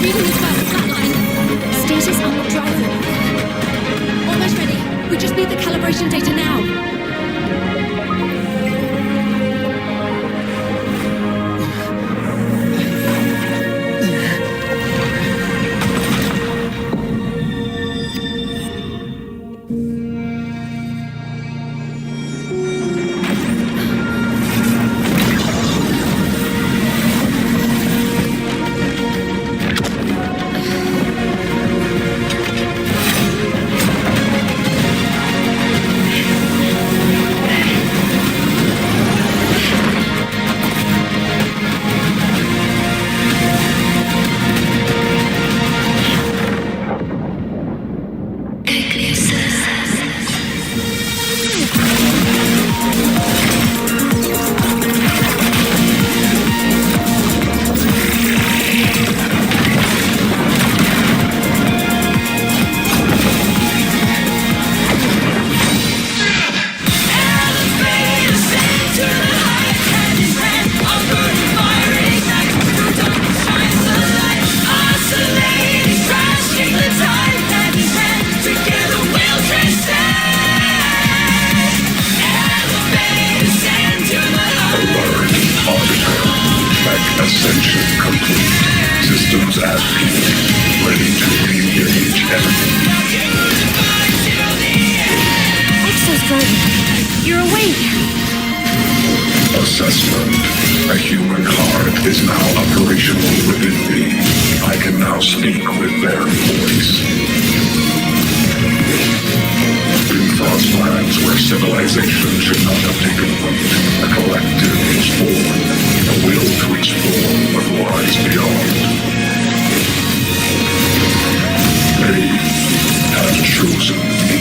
[SPEAKER 11] Reading is about the flatline.
[SPEAKER 3] Status on the driver.
[SPEAKER 11] Almost ready. We just need the calibration data now.
[SPEAKER 12] systems at peak, ready to engage enemy.
[SPEAKER 7] Exostrider, you're awake.
[SPEAKER 12] Assessment. A human heart is now operational within me. I can now speak with their voice. In Frostlands, where civilization should not have taken root, a collective is born, a will to explore what lies beyond. They have chosen me.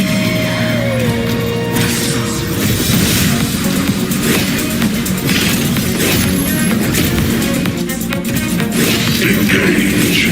[SPEAKER 12] Engage.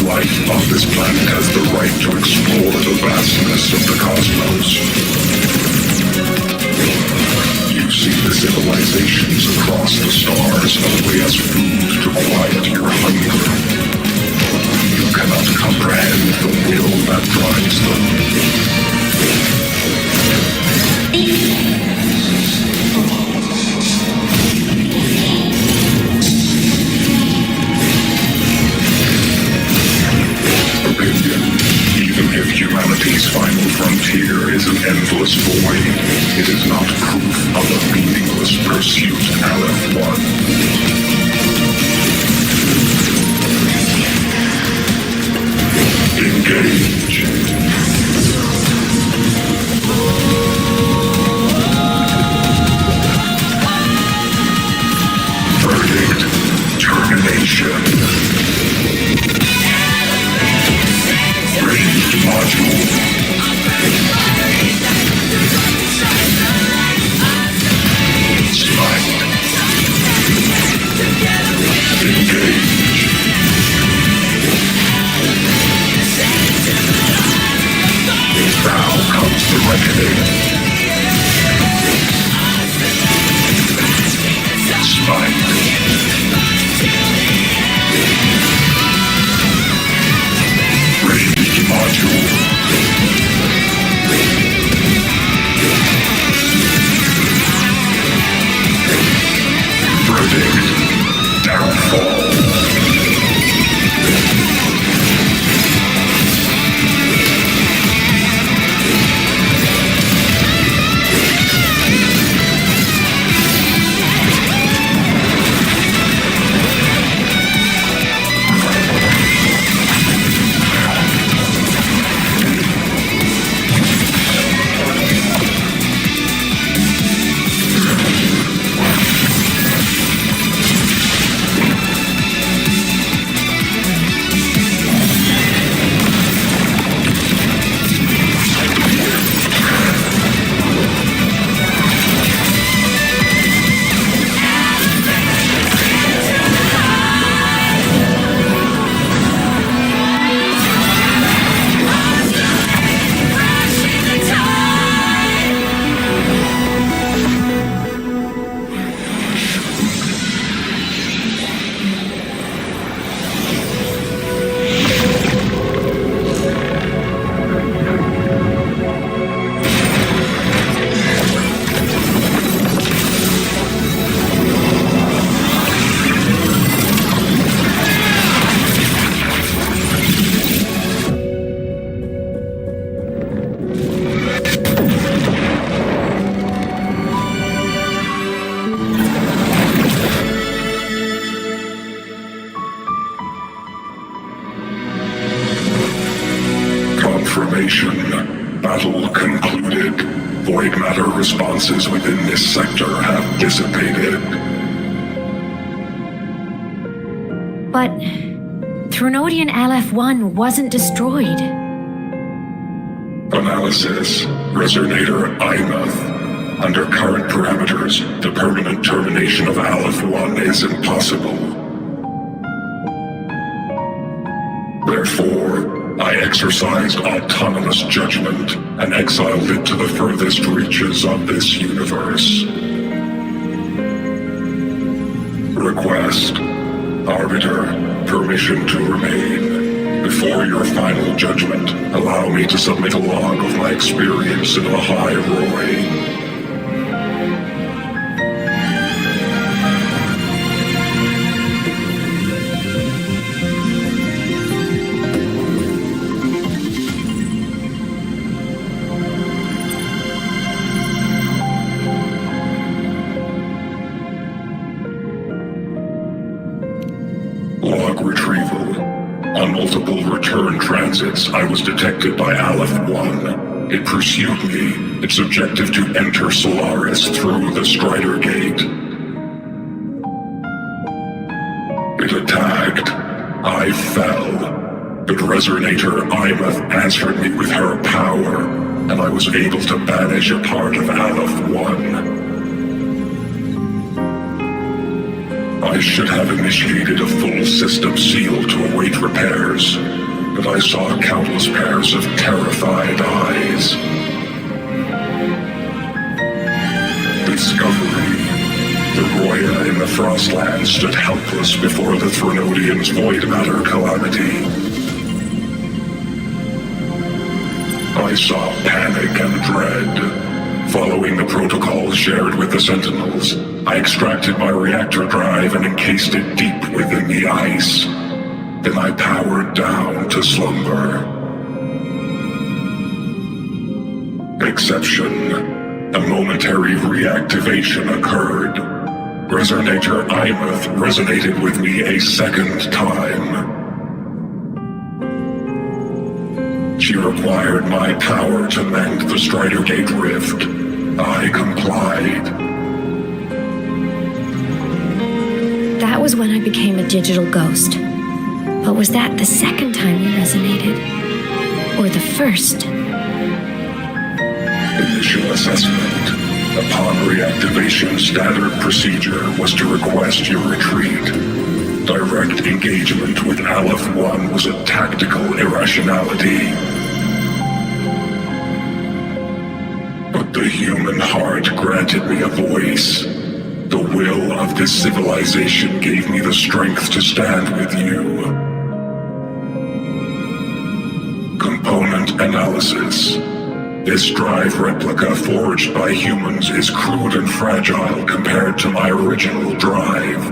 [SPEAKER 12] Life on this planet has the right to explore the vastness of the cosmos. You see the civilizations across the stars only as food to quiet your hunger. You cannot comprehend the will that drives them. If humanity's final frontier is an endless void, it is not proof of a meaningless pursuit, LF1. Engage. Verdict. Termination. Raised module. Slide. Engage. Now comes the reckoning. Slide. Raised module. Verdict. Downfall. Battle concluded. Void matter responses within this sector have dissipated.
[SPEAKER 7] But Thronodian LF1 wasn't destroyed.
[SPEAKER 12] Analysis. Resonator Imath. Under current parameters, the permanent termination of Aleph-1 is impossible. Therefore, I exercised autonomous judgment and exiled it to the furthest reaches of this universe. Request, Arbiter, permission to remain. Before your final judgment, allow me to submit a log of my experience in Lahai Roy. Log retrieval. On multiple return transits, I was detected by Aleph-1. It pursued me, its objective to enter Solaris through the Strider Gate. It attacked. I fell. But Resonator Imeth answered me with her power, and I was able to banish a part of Aleph-1. I should have initiated a full system seal to await repairs, but I saw countless pairs of terrified eyes. Discovery. The Roya in the Frostland stood helpless before the Threnodians' void matter calamity. I saw panic and dread. Following the protocols shared with the Sentinels, I extracted my reactor drive and encased it deep within the ice. Then I powered down to slumber. Exception. A momentary reactivation occurred. Resonator Imeth resonated with me a second time. She required my power to mend the Strider Gate rift. I complied.
[SPEAKER 7] That was when I became a digital ghost. But was that the second time you resonated? Or the first?
[SPEAKER 12] Initial assessment. Upon reactivation, standard procedure was to request your retreat. Direct engagement with Aleph-1 was a tactical irrationality. But the human heart granted me a voice. The will of this civilization gave me the strength to stand with you. Component analysis. This drive replica forged by humans is crude and fragile compared to my original drive.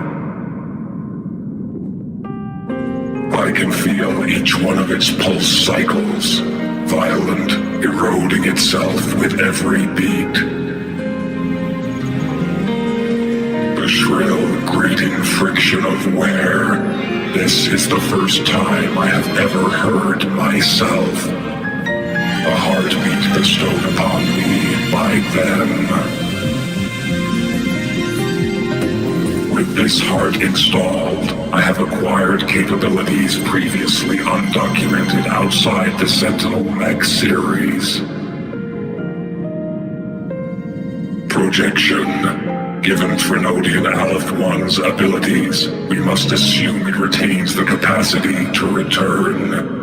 [SPEAKER 12] I can feel each one of its pulse cycles, violent, eroding itself with every beat. The shrill, grating friction of wear. This is the first time I have ever heard myself. A heartbeat bestowed upon me by them. With this heart installed, I have acquired capabilities previously undocumented outside the Sentinel Mech series. Projection. Given Threnodian Aleph-1's abilities, we must assume it retains the capacity to return.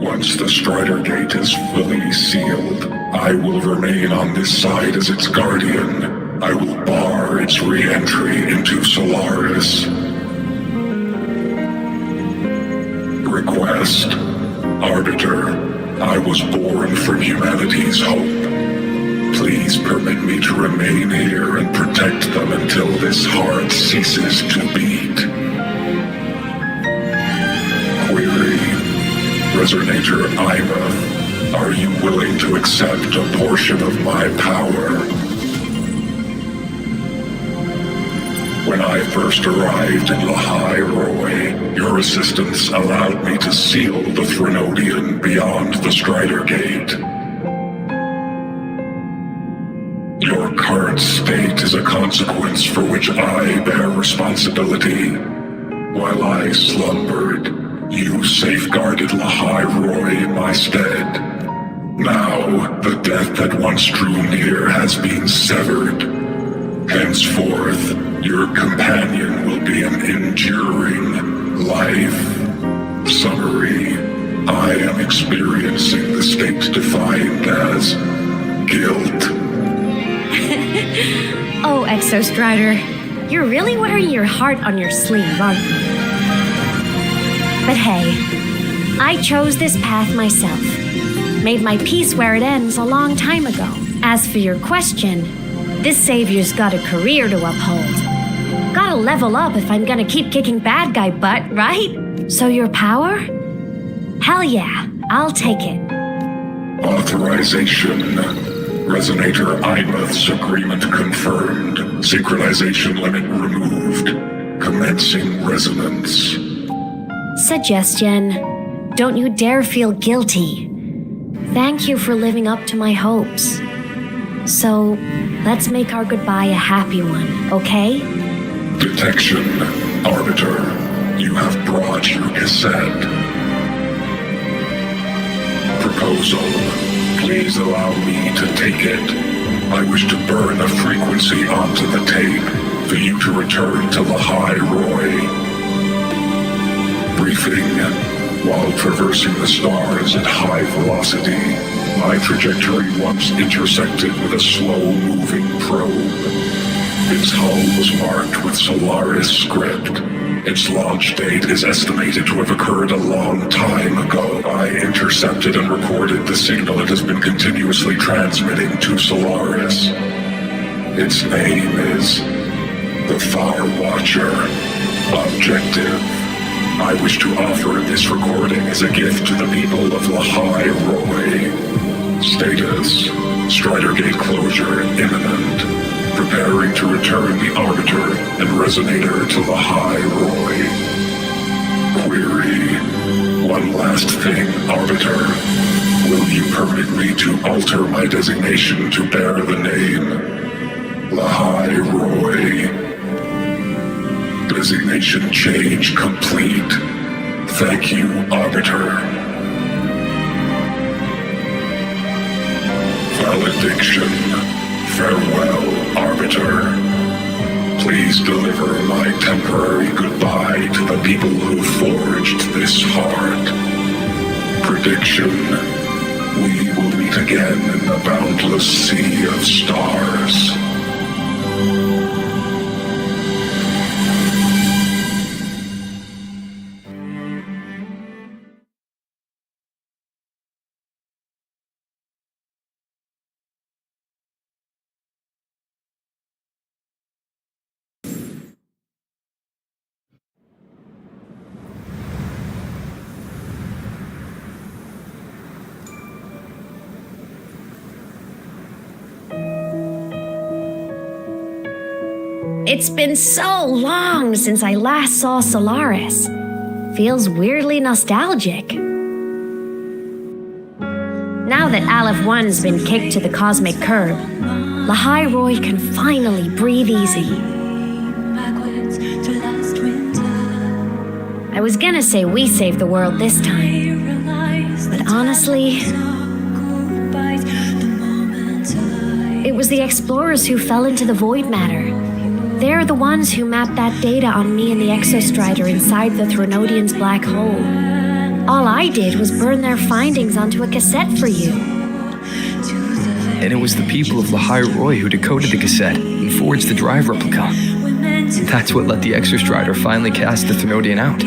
[SPEAKER 12] Once the Strider Gate is fully sealed, I will remain on this side as its guardian. I will bar its re-entry into Solaris. Request. Arbiter, I was born from humanity's hope. Please permit me to remain here and protect them until this heart ceases to beat. Query. Resonator Imeth, are you willing to accept a portion of my power? When I first arrived in Lahai Roy, your assistance allowed me to seal the Threnodian beyond the Strider Gate. Your current state is a consequence for which I bear responsibility. While I slumbered, you safeguarded Lahai Roy in my stead. Now, the death that once drew near has been severed. Henceforth, your companion will be an enduring life. Summary: I am experiencing the state defined as guilt.
[SPEAKER 7] Oh, Exostrider, you're really wearing your heart on your sleeve, aren't you? But hey, I chose this path myself. Made my peace where it ends a long time ago. As for your question, this savior's got a career to uphold. Gotta level up if I'm gonna keep kicking bad guy butt, right? So your power? Hell yeah, I'll take it.
[SPEAKER 12] Authorization. Resonator Imouth's agreement confirmed. Synchronization limit removed. Commencing resonance.
[SPEAKER 7] Suggestion. Don't you dare feel guilty. Thank you for living up to my hopes. So, let's make our goodbye a happy one, okay?
[SPEAKER 12] Detection. Arbiter, you have brought your cassette. Proposal. Please allow me to take it. I wish to burn a frequency onto the tape for you to return to Lahai Roy. Briefing. While traversing the stars at high velocity, my trajectory once intersected with a slow-moving probe. Its hull was marked with Solaris script. Its launch date is estimated to have occurred a long time ago. I intercepted and recorded the signal it has been continuously transmitting to Solaris. Its name is the Far Watcher. Objective: I wish to offer this recording as a gift to the people of Lahai Roy. Status: Strider Gate closure imminent. Preparing to return the Arbiter and Resonator to Lahai Roy. Query: one last thing, Arbiter. Will you permit me to alter my designation to bear the name Lahai Roy? Designation change complete. Thank you, Arbiter. Valediction. Farewell, Arbiter. Please deliver my temporary goodbye to the people who forged this heart. Prediction. We will meet again in the boundless sea of stars.
[SPEAKER 7] It's been so long since I last saw Solaris. Feels weirdly nostalgic. Now that Aleph 1's been kicked to the cosmic curb, Lahai Roy can finally breathe easy. I was gonna say we saved the world this time, but honestly, it was the explorers who fell into the void matter. They're the ones who mapped that data on me and the Exostrider inside the Thronodian's black hole. All I did was burn their findings onto a cassette for you.
[SPEAKER 5] And it was the people of Lahai Roy who decoded the cassette and forged the drive replica. That's what let the Exostrider finally cast the Thronodian out.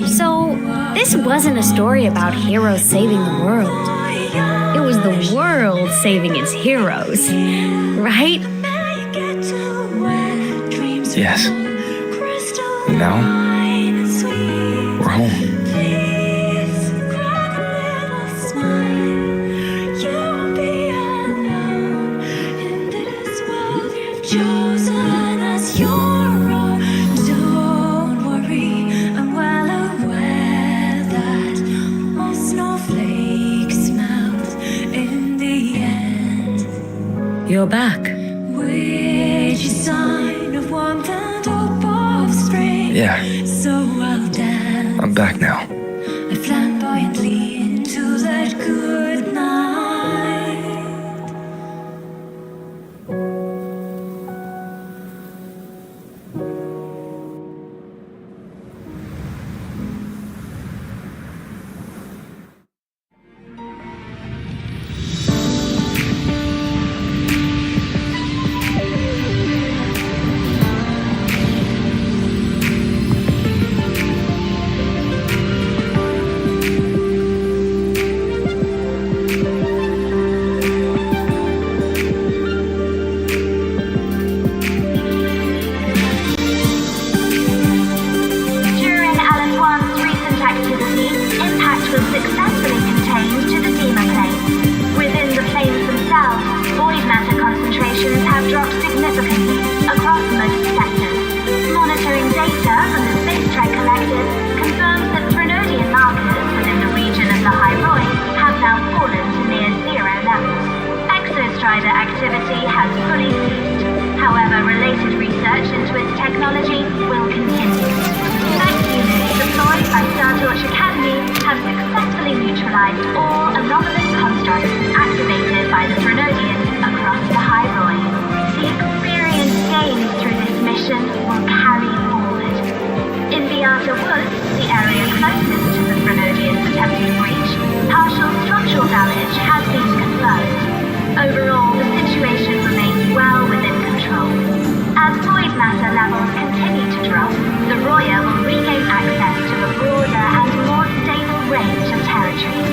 [SPEAKER 7] So, this wasn't a story about heroes saving the world. It was the world saving its heroes, right?
[SPEAKER 5] Yes. And now, we're home.
[SPEAKER 8] You're back.
[SPEAKER 5] Yeah. I'm back now.
[SPEAKER 13] Flamboyantly into that good detect all anomalous constructs activated by the Threnodians across the High Roy. The experience gained through this mission will carry forward. In the Outer Woods, the area closest to the Threnodians' attempted breach, partial structural damage has been confirmed. Overall, the situation remains well within control. As void matter levels continue to drop, the Roya will regain access to a broader and more stable range of territory.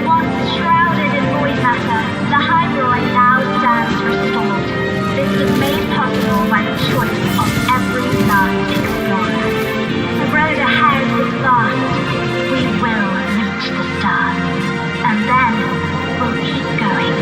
[SPEAKER 13] Once shrouded in void matter, the High Roy now stands restored. This was made possible by the choice of every last explorer. The road ahead is vast. We will reach the stars. And then we'll keep going.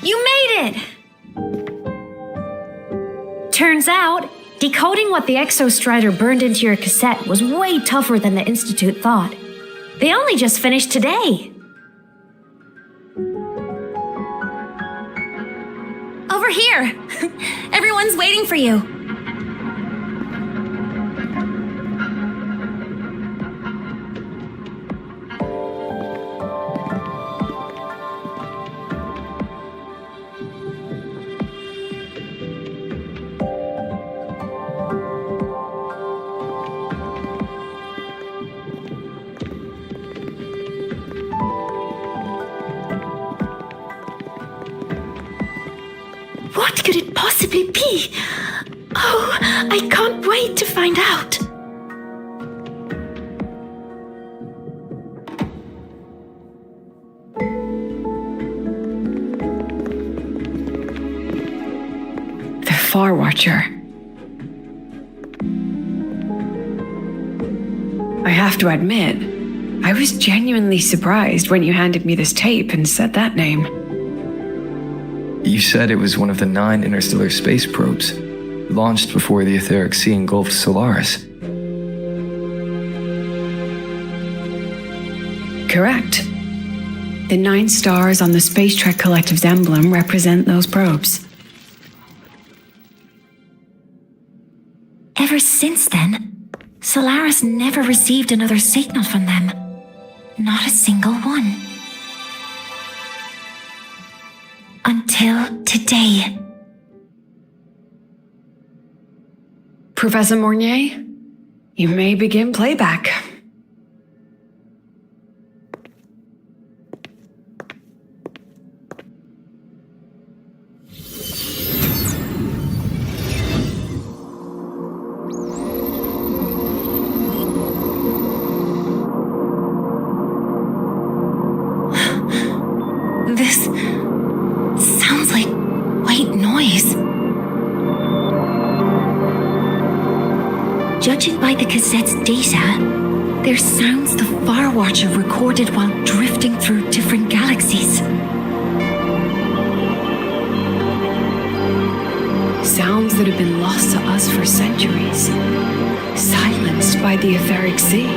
[SPEAKER 7] You made it! Turns out, decoding what the Exostrider burned into your cassette was way tougher than the Institute thought. They only just finished today.
[SPEAKER 2] Over here! Everyone's waiting for you.
[SPEAKER 3] What could it possibly be? Oh, I can't wait to find out.
[SPEAKER 4] The Far Watcher. I have to admit, I was genuinely surprised when you handed me this tape and said that name.
[SPEAKER 5] You said it was one of the 9 interstellar space probes, launched before the etheric sea engulfed Solaris.
[SPEAKER 4] Correct. The 9 stars on the Space Trek Collective's emblem represent those probes.
[SPEAKER 3] Ever since then, Solaris never received another signal from them. Not a single one. Until today.
[SPEAKER 4] Professor Mornier, you may begin playback.
[SPEAKER 3] This sounds like white noise. Judging by the cassette's data, they're sounds the Far Watcher recorded while drifting through different galaxies.
[SPEAKER 4] Sounds that have been lost to us for centuries, silenced by the etheric sea.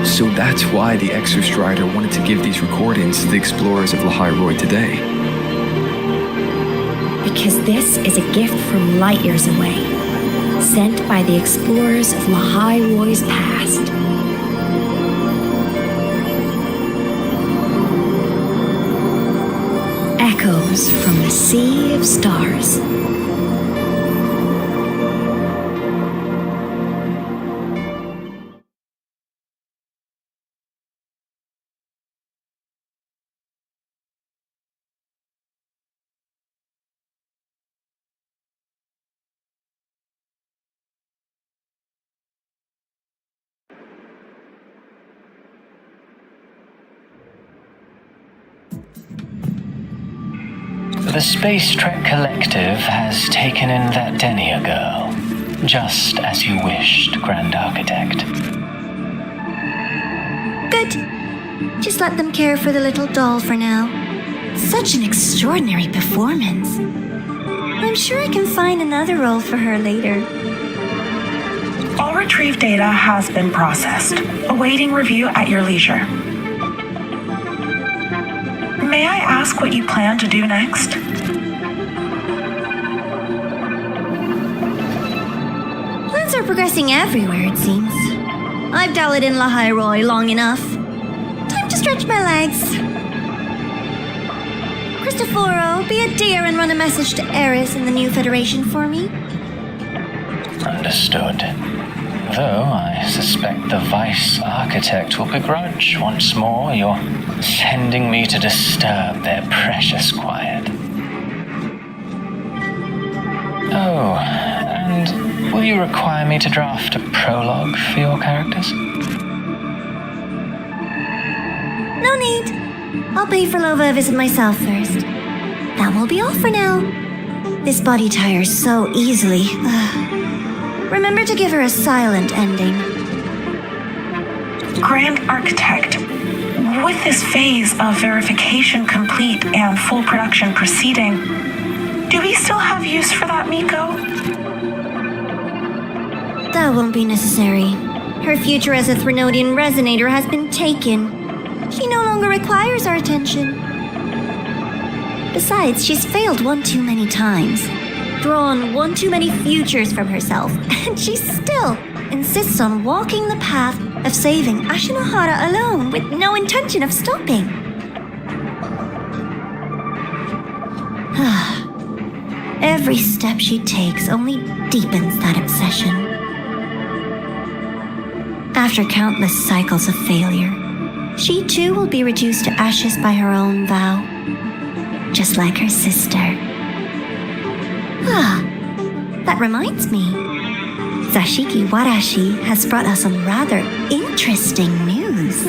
[SPEAKER 5] So that's why the Exostrider wanted to give these recordings to the explorers of Lahai today.
[SPEAKER 7] Because this is a gift from light years away, sent by the explorers of Lahai Roy's past. Echoes from the Sea of Stars.
[SPEAKER 14] The Space Trek Collective has taken in that Denia girl, just as you wished, Grand Architect.
[SPEAKER 3] Good. Just let them care for the little doll for now. Such an extraordinary performance. I'm sure I can find another role for her later.
[SPEAKER 15] All retrieved data has been processed, awaiting review at your leisure. May I ask what you plan to do next?
[SPEAKER 3] Plans are progressing everywhere, it seems. I've dallied in La Roy long enough. Time to stretch my legs. Cristoforo, be a dear and run a message to Eris in the new Federation for me.
[SPEAKER 14] Understood. Though I suspect the Vice Architect will begrudge once more your sending me to disturb their precious quiet. Oh, and will you require me to draft a prologue for your characters?
[SPEAKER 3] No need. I'll pay for Lova a visit myself first. That will be all for now. This body tires so easily. Remember to give her a silent ending.
[SPEAKER 15] Grand Architect, with this phase of verification complete and full production proceeding, do we still have use for that Miko?
[SPEAKER 3] That won't be necessary. Her future as a Threnodian resonator has been taken. She no longer requires our attention. Besides, she's failed one too many times. Drawn one too many futures from herself, and she still insists on walking the path of saving Ashinohara alone with no intention of stopping. Every step she takes only deepens that obsession. After countless cycles of failure, she too will be reduced to ashes by her own vow, just like her sister. That reminds me. Zashiki Warashi has brought us some rather interesting news.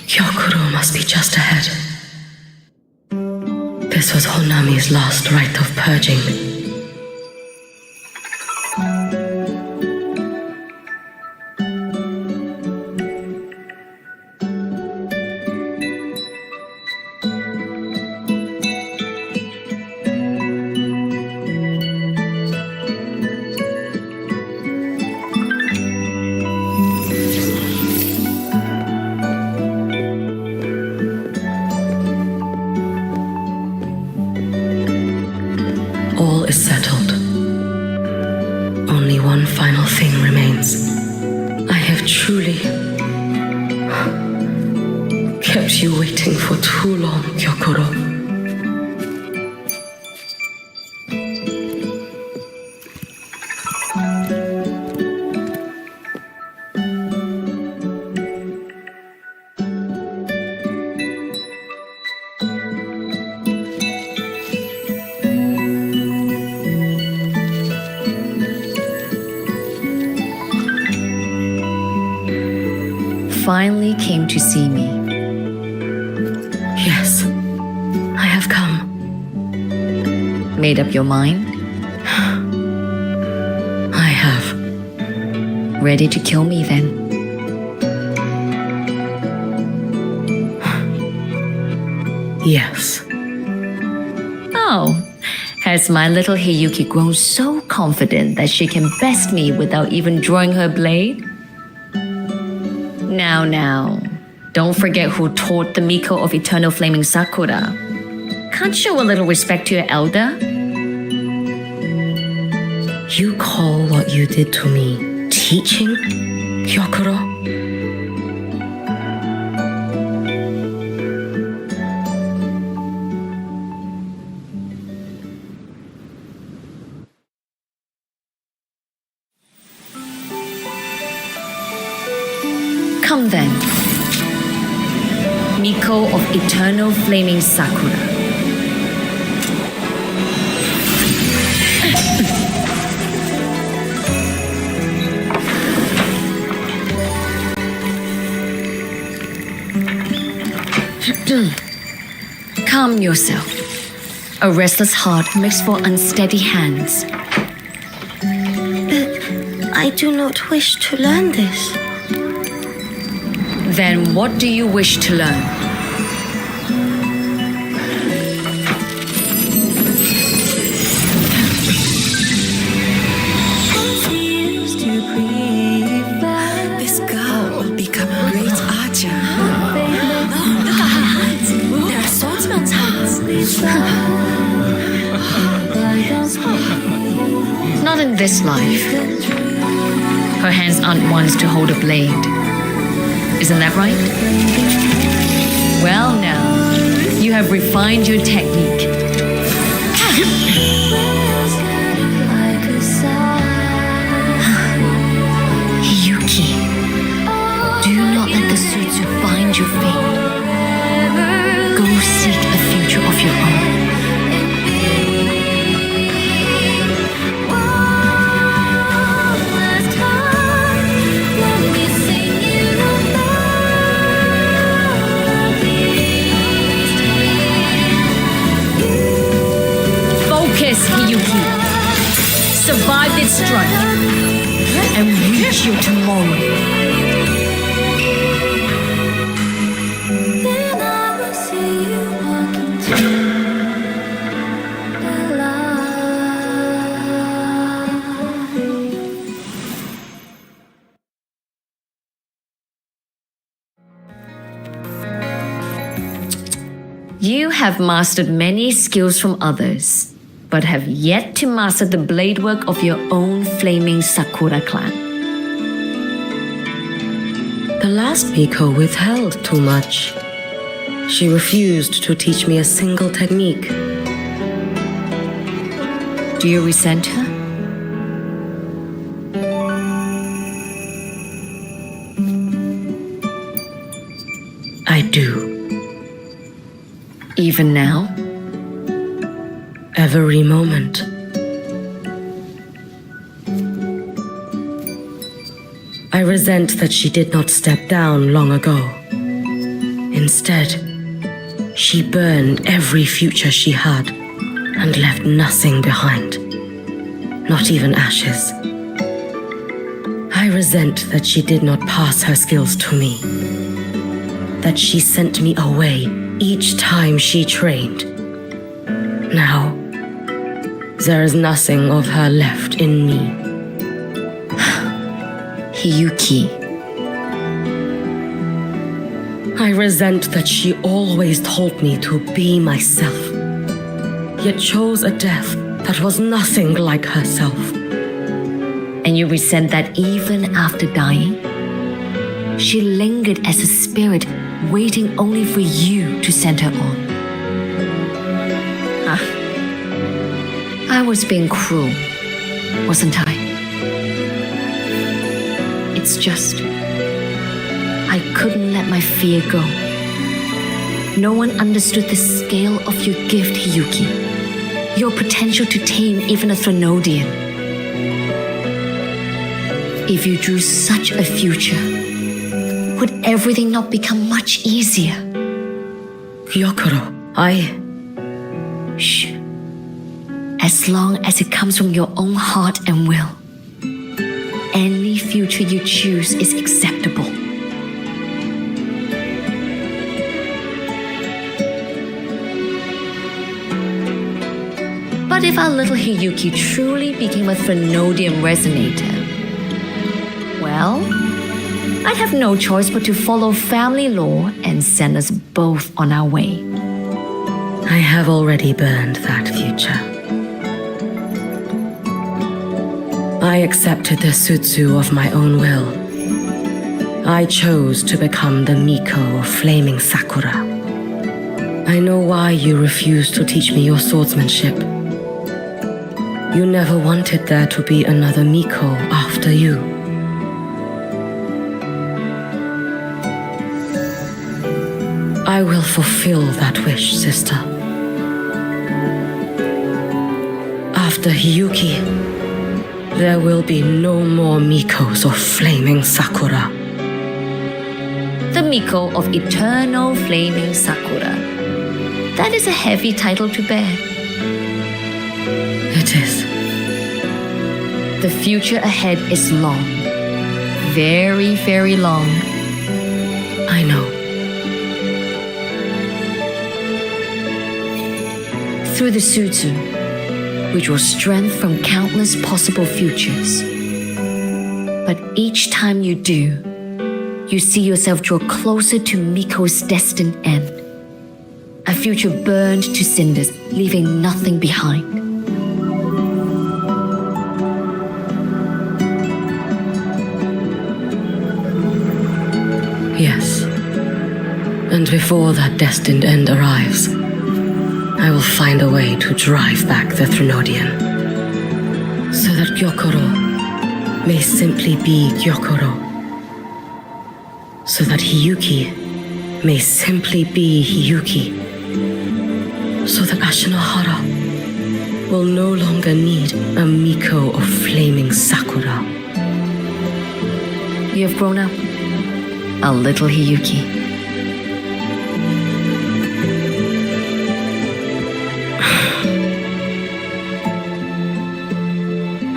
[SPEAKER 8] Kyokuro must be just ahead. This was Honami's last rite of purging. settled. Only one final thing remains. I have truly kept you waiting for too long, Kyokoro.
[SPEAKER 7] Finally came to see me.
[SPEAKER 8] Yes, I have come.
[SPEAKER 7] Made up your mind?
[SPEAKER 8] I have.
[SPEAKER 7] Ready to kill me then?
[SPEAKER 8] Yes.
[SPEAKER 7] Oh, has my little Hiyuki grown so confident that she can best me without even drawing her blade? Now, don't forget who taught the Miko of Eternal Flaming Sakura. Can't show a little respect to your elder?
[SPEAKER 8] You call what you did to me teaching, Kyokoro?
[SPEAKER 7] Come then. Miko of Eternal Flaming Sakura. Calm yourself. A restless heart makes for unsteady hands.
[SPEAKER 3] But I do not wish to learn this.
[SPEAKER 7] Then what do you wish to learn?
[SPEAKER 11] This girl will become a great archer. No, look at her hands. There are swordsman's hands.
[SPEAKER 7] Not in this life. Her hands aren't ones to hold a blade. Isn't that right? Well now, you have refined your technique.
[SPEAKER 2] Hiyuki, do not let the suits find your fate. Go seek a future of your own.
[SPEAKER 7] Hiyuki, survive this strike and reach your tomorrow. You have mastered many skills from others, but have yet to master the blade work of your own flaming Sakura clan.
[SPEAKER 8] The last Miko withheld too much. She refused to teach me a single technique.
[SPEAKER 7] Do you resent her?
[SPEAKER 8] I do.
[SPEAKER 7] Even now?
[SPEAKER 8] Every moment. I resent that she did not step down long ago. Instead, she burned every future she had and left nothing behind, not even ashes. I resent that she did not pass her skills to me, that she sent me away each time she trained. Now, there is nothing of her left in me.
[SPEAKER 7] Hiyuki.
[SPEAKER 8] I resent that she always told me to be myself, yet chose a death that was nothing like herself.
[SPEAKER 16] And you resent that even after dying? She lingered as a spirit, waiting only for you to send her on. I was being cruel, wasn't I? It's just, I couldn't let my fear go. No one understood the scale of your gift, Hiyuki. Your potential to tame even a Threnodian. If you drew such a future, would everything not become much easier?
[SPEAKER 8] Gyokuro,
[SPEAKER 16] Shh. As long as it comes from your own heart and will, any future you choose is acceptable. But if our little Hiyuki truly became a Threnodian resonator, well, I'd have no choice but to follow family law and send us both on our way.
[SPEAKER 8] I have already burned that future. I accepted the Sutsu of my own will. I chose to become the Miko of Flaming Sakura. I know why you refused to teach me your swordsmanship. You never wanted there to be another Miko after you. I will fulfill that wish, sister. After Hiyuki, there will be no more Mikos of Flaming Sakura.
[SPEAKER 16] The Miko of Eternal Flaming Sakura. That is a heavy title to bear.
[SPEAKER 8] It is.
[SPEAKER 16] The future ahead is long. Very, very long.
[SPEAKER 8] I know.
[SPEAKER 16] Through the Sutsu, we draw strength from countless possible futures. But each time you do, you see yourself draw closer to Miko's destined end. A future burned to cinders, leaving nothing behind.
[SPEAKER 8] Yes. And before that destined end arrives, I will find a way to drive back the Threnodian, so that Gyokuro may simply be Gyokuro, so that Hiyuki may simply be Hiyuki, so that Ashinohara will no longer need a Miko of Flaming Sakura.
[SPEAKER 16] You have grown up, a little Hiyuki.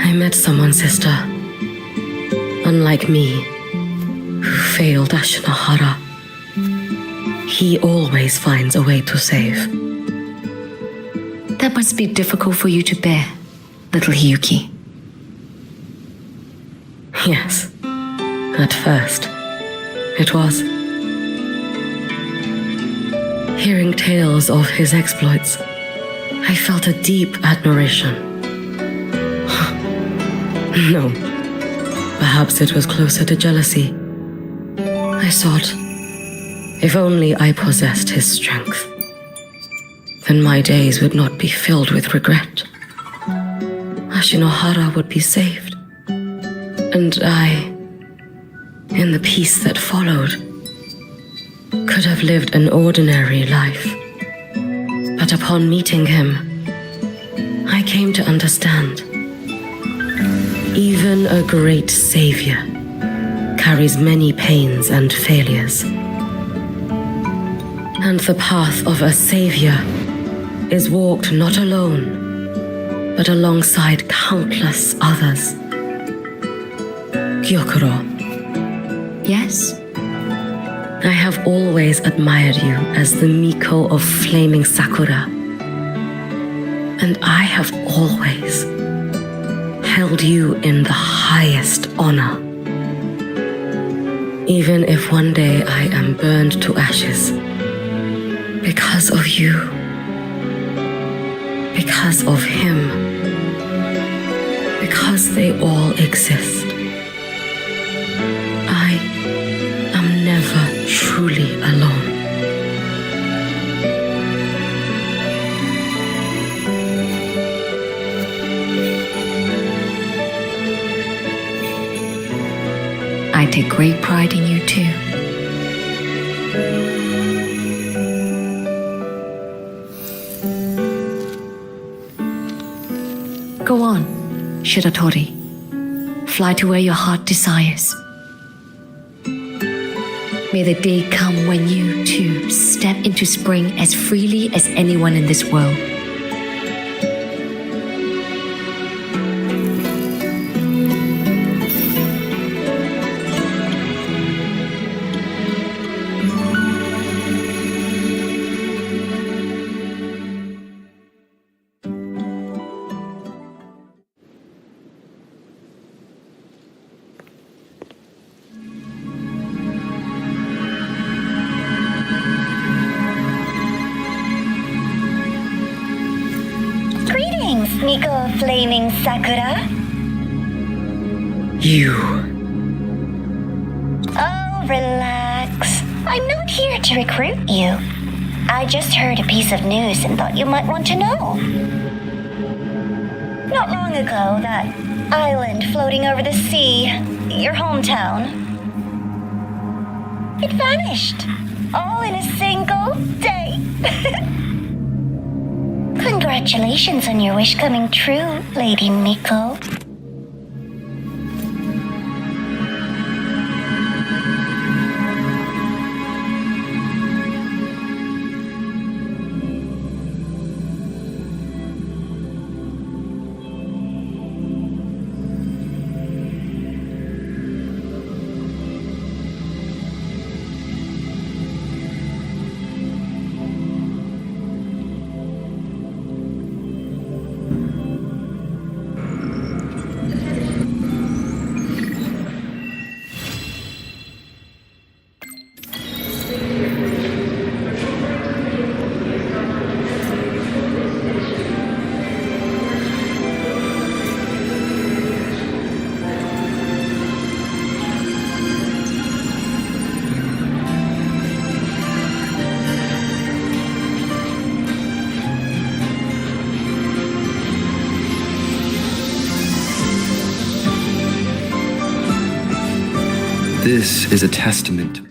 [SPEAKER 8] I met someone, sister, unlike me, who failed Ashinohara. He always finds a way to save.
[SPEAKER 16] That must be difficult for you to bear, little Hiyuki.
[SPEAKER 8] Yes, at first, it was. Hearing tales of his exploits, I felt a deep admiration. No, perhaps it was closer to jealousy. I thought, if only I possessed his strength, then my days would not be filled with regret. Ashinohara would be saved, and I, in the peace that followed, could have lived an ordinary life. But upon meeting him, I came to understand. Even a great savior carries many pains and failures. And the path of a savior is walked not alone, but alongside countless others. Gyokuro.
[SPEAKER 16] Yes?
[SPEAKER 8] I have always admired you as the Miko of Flaming Sakura. And I have always held you in the highest honor. Even if one day I am burned to ashes, because of you, because of him, because they all exist. I am never truly alone.
[SPEAKER 16] I take great pride in you too. Go on, Shiratori. Fly to where your heart desires. May the day come when you, too, step into spring as freely as anyone in this world.
[SPEAKER 3] Greetings, Miko of Flaming Sakura.
[SPEAKER 8] You.
[SPEAKER 3] Oh, relax. I'm not here to recruit you. I just heard a piece of news and thought you might want to know. Not long ago, that island floating over the sea, your hometown, it vanished. All in a single day. Congratulations on your wish coming true, Lady Miko.
[SPEAKER 5] This is a testament.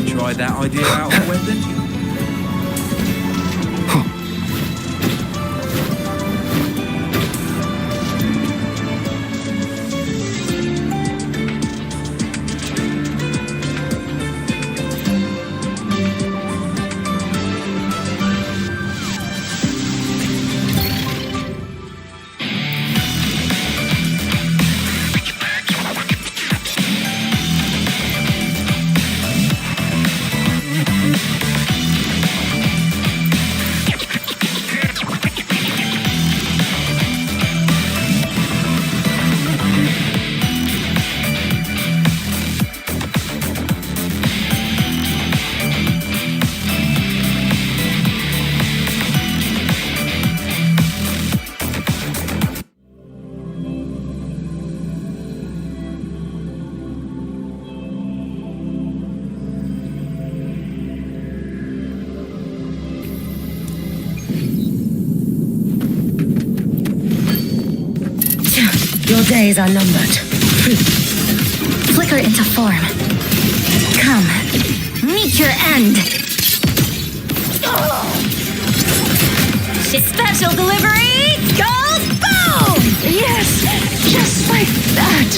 [SPEAKER 17] Tried that idea out on web, didn't you?
[SPEAKER 16] Your days are numbered.
[SPEAKER 2] Flicker into form. Come, meet your end. Special delivery goes boom!
[SPEAKER 11] Yes, just like that.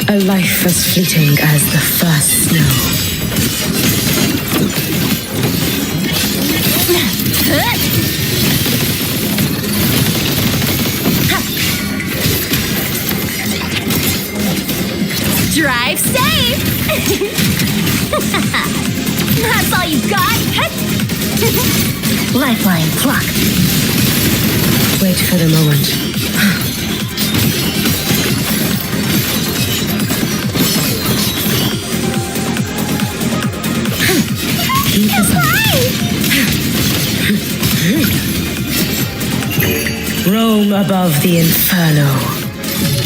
[SPEAKER 8] A life as fleeting as the first snow.
[SPEAKER 2] Drive safe! That's all you got? Lifeline plucked.
[SPEAKER 8] Wait for the moment. Roam above the inferno,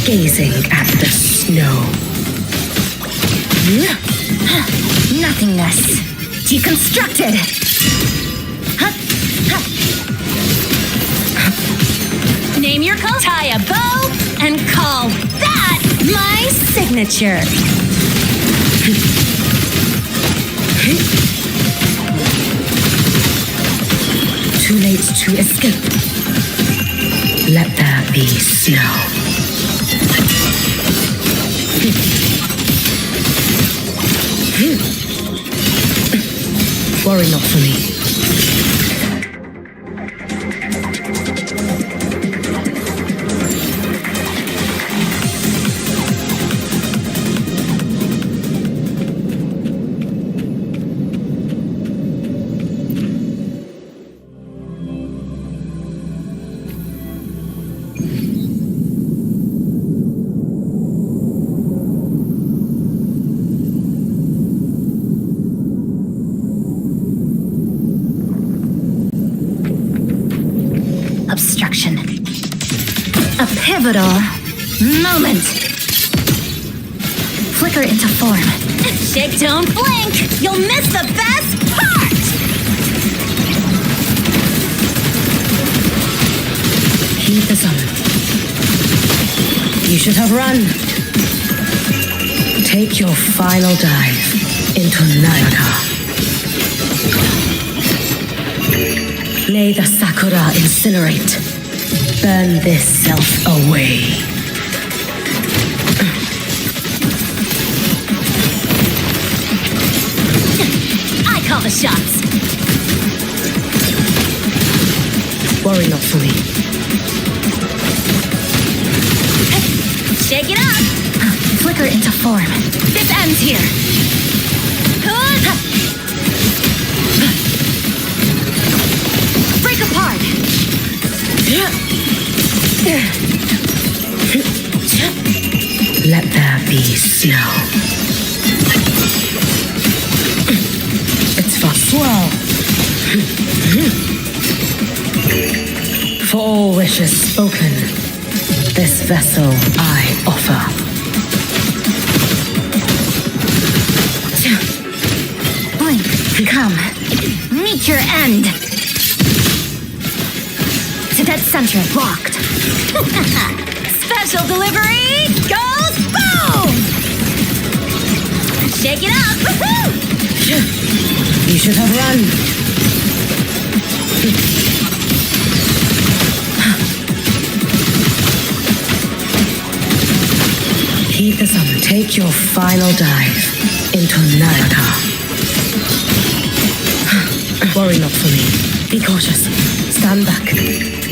[SPEAKER 8] gazing at the snow.
[SPEAKER 2] Nothingness. Deconstructed. Name your color, tie a bow, and call that my signature.
[SPEAKER 8] Too late to escape. Let there be snow. Worry not for me.
[SPEAKER 2] Obstruction. A pivotal moment. Flicker into form. Shake, don't blink. You'll miss the best part.
[SPEAKER 8] Heed the summon. You should have run. Take your final dive into Nayaka. May the Sakura incinerate. Burn this self away.
[SPEAKER 2] I call the shots.
[SPEAKER 8] Worry not for me.
[SPEAKER 2] Shake it up. Flicker into form. This ends here. Break apart.
[SPEAKER 8] Let there be snow. It's for swell. For all wishes spoken, this vessel I offer.
[SPEAKER 2] Blink, come, meet your end. To dead center, blocked. Special delivery goes boom! Shake it up! Woohoo!
[SPEAKER 8] You should have run. Heed the summon. Take your final dive into Nayaka. Worry not for me. Be cautious. Stand back.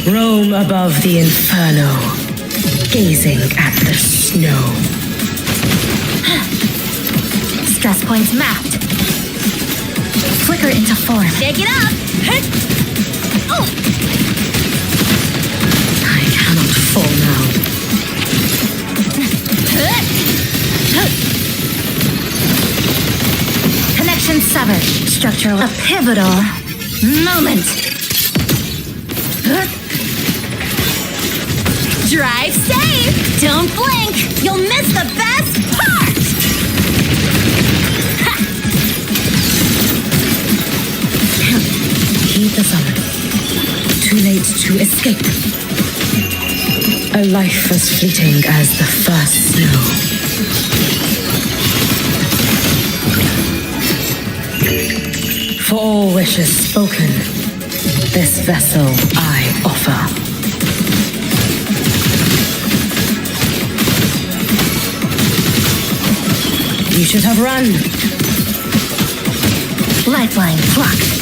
[SPEAKER 8] Roam above the inferno, gazing at the snow.
[SPEAKER 2] Stress points mapped. Flicker into form. Shake it up! Oh!
[SPEAKER 8] I cannot fall now.
[SPEAKER 2] Connection severed. Structural. A pivotal moment. Drive safe! Don't blink! You'll miss the best part!
[SPEAKER 8] escape. A life as fleeting as the first snow. For all wishes spoken, this vessel I offer. You should have run.
[SPEAKER 2] Lifeline plucked.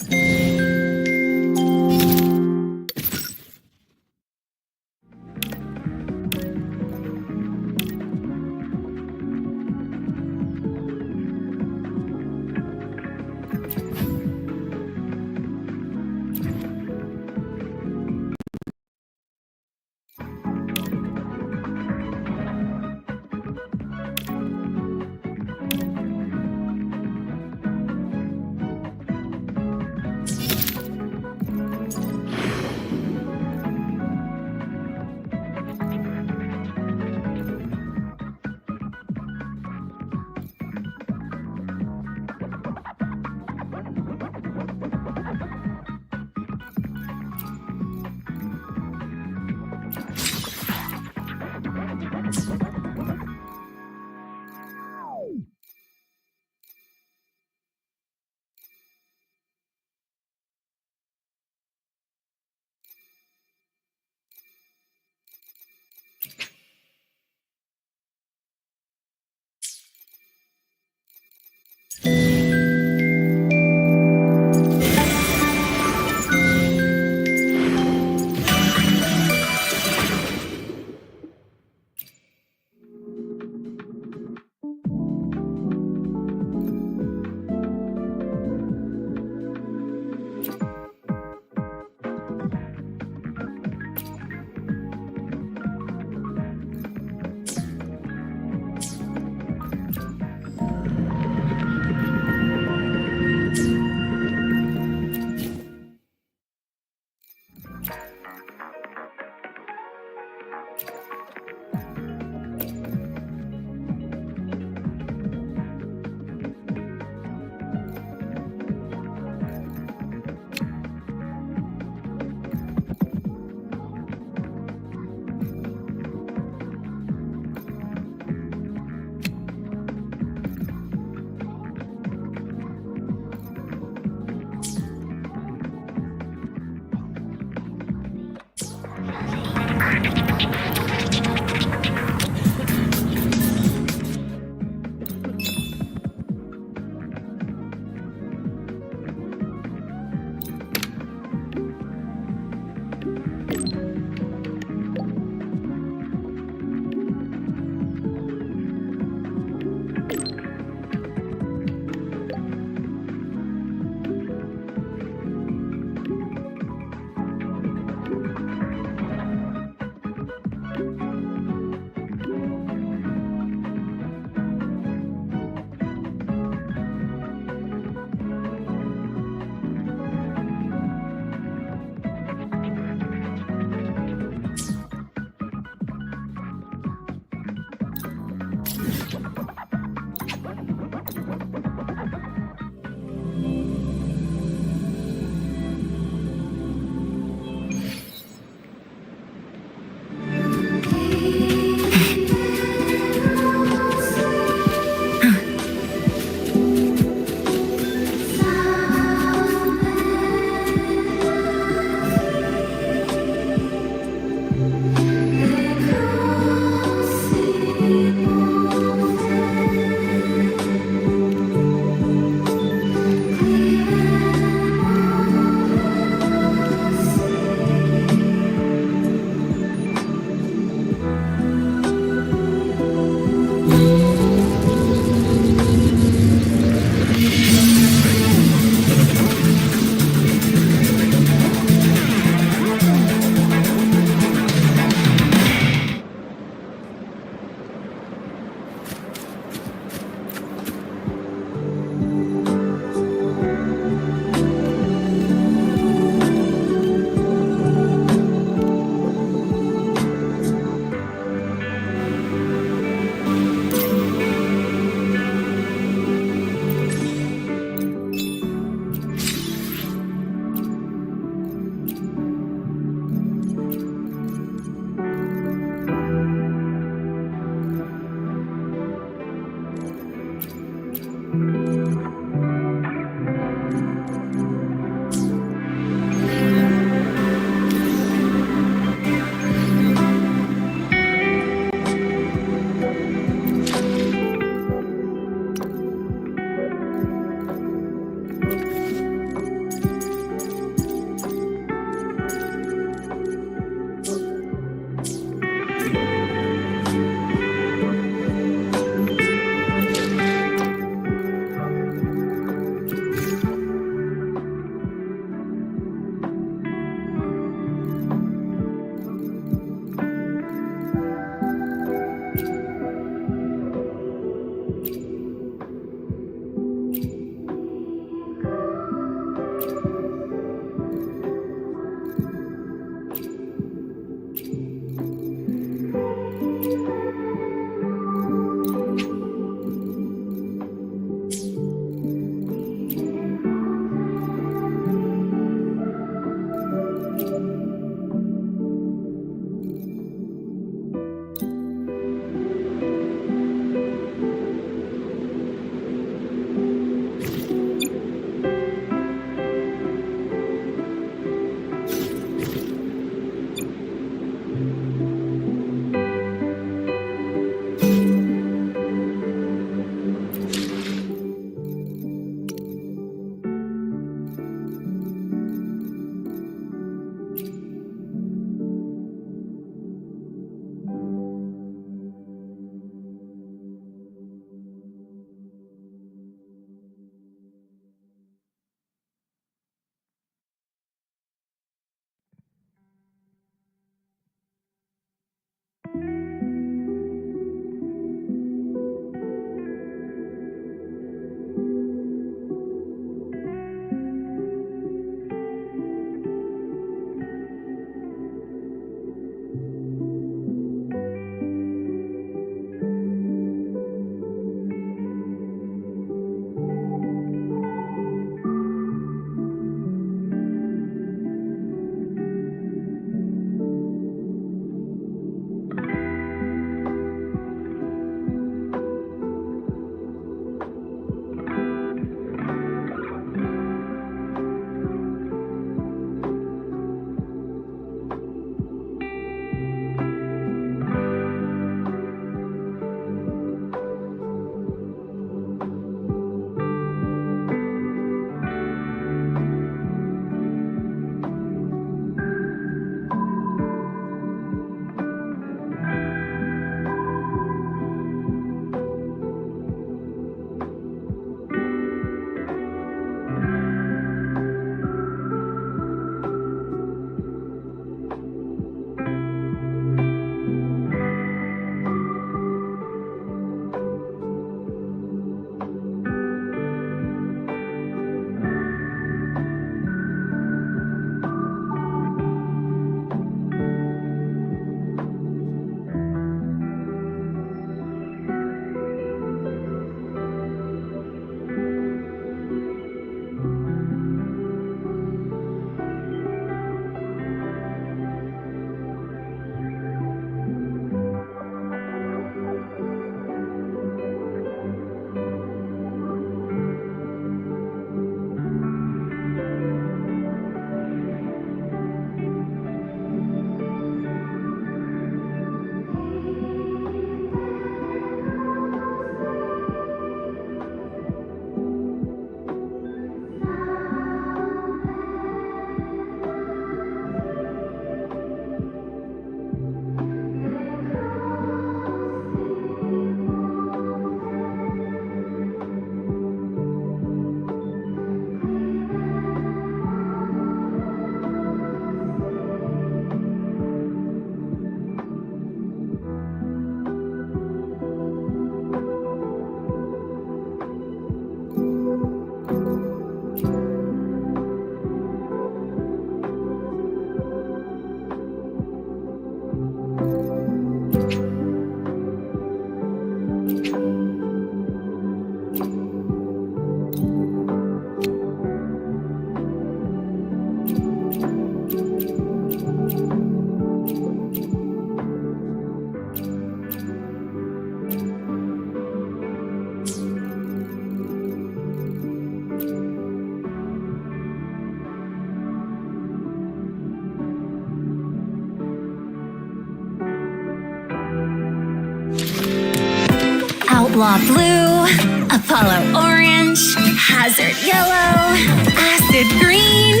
[SPEAKER 3] Blah blue, Apollo orange, hazard yellow, acid green.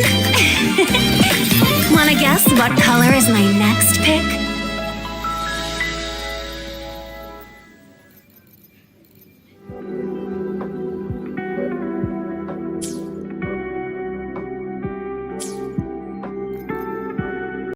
[SPEAKER 3] Wanna guess what color is my next pick?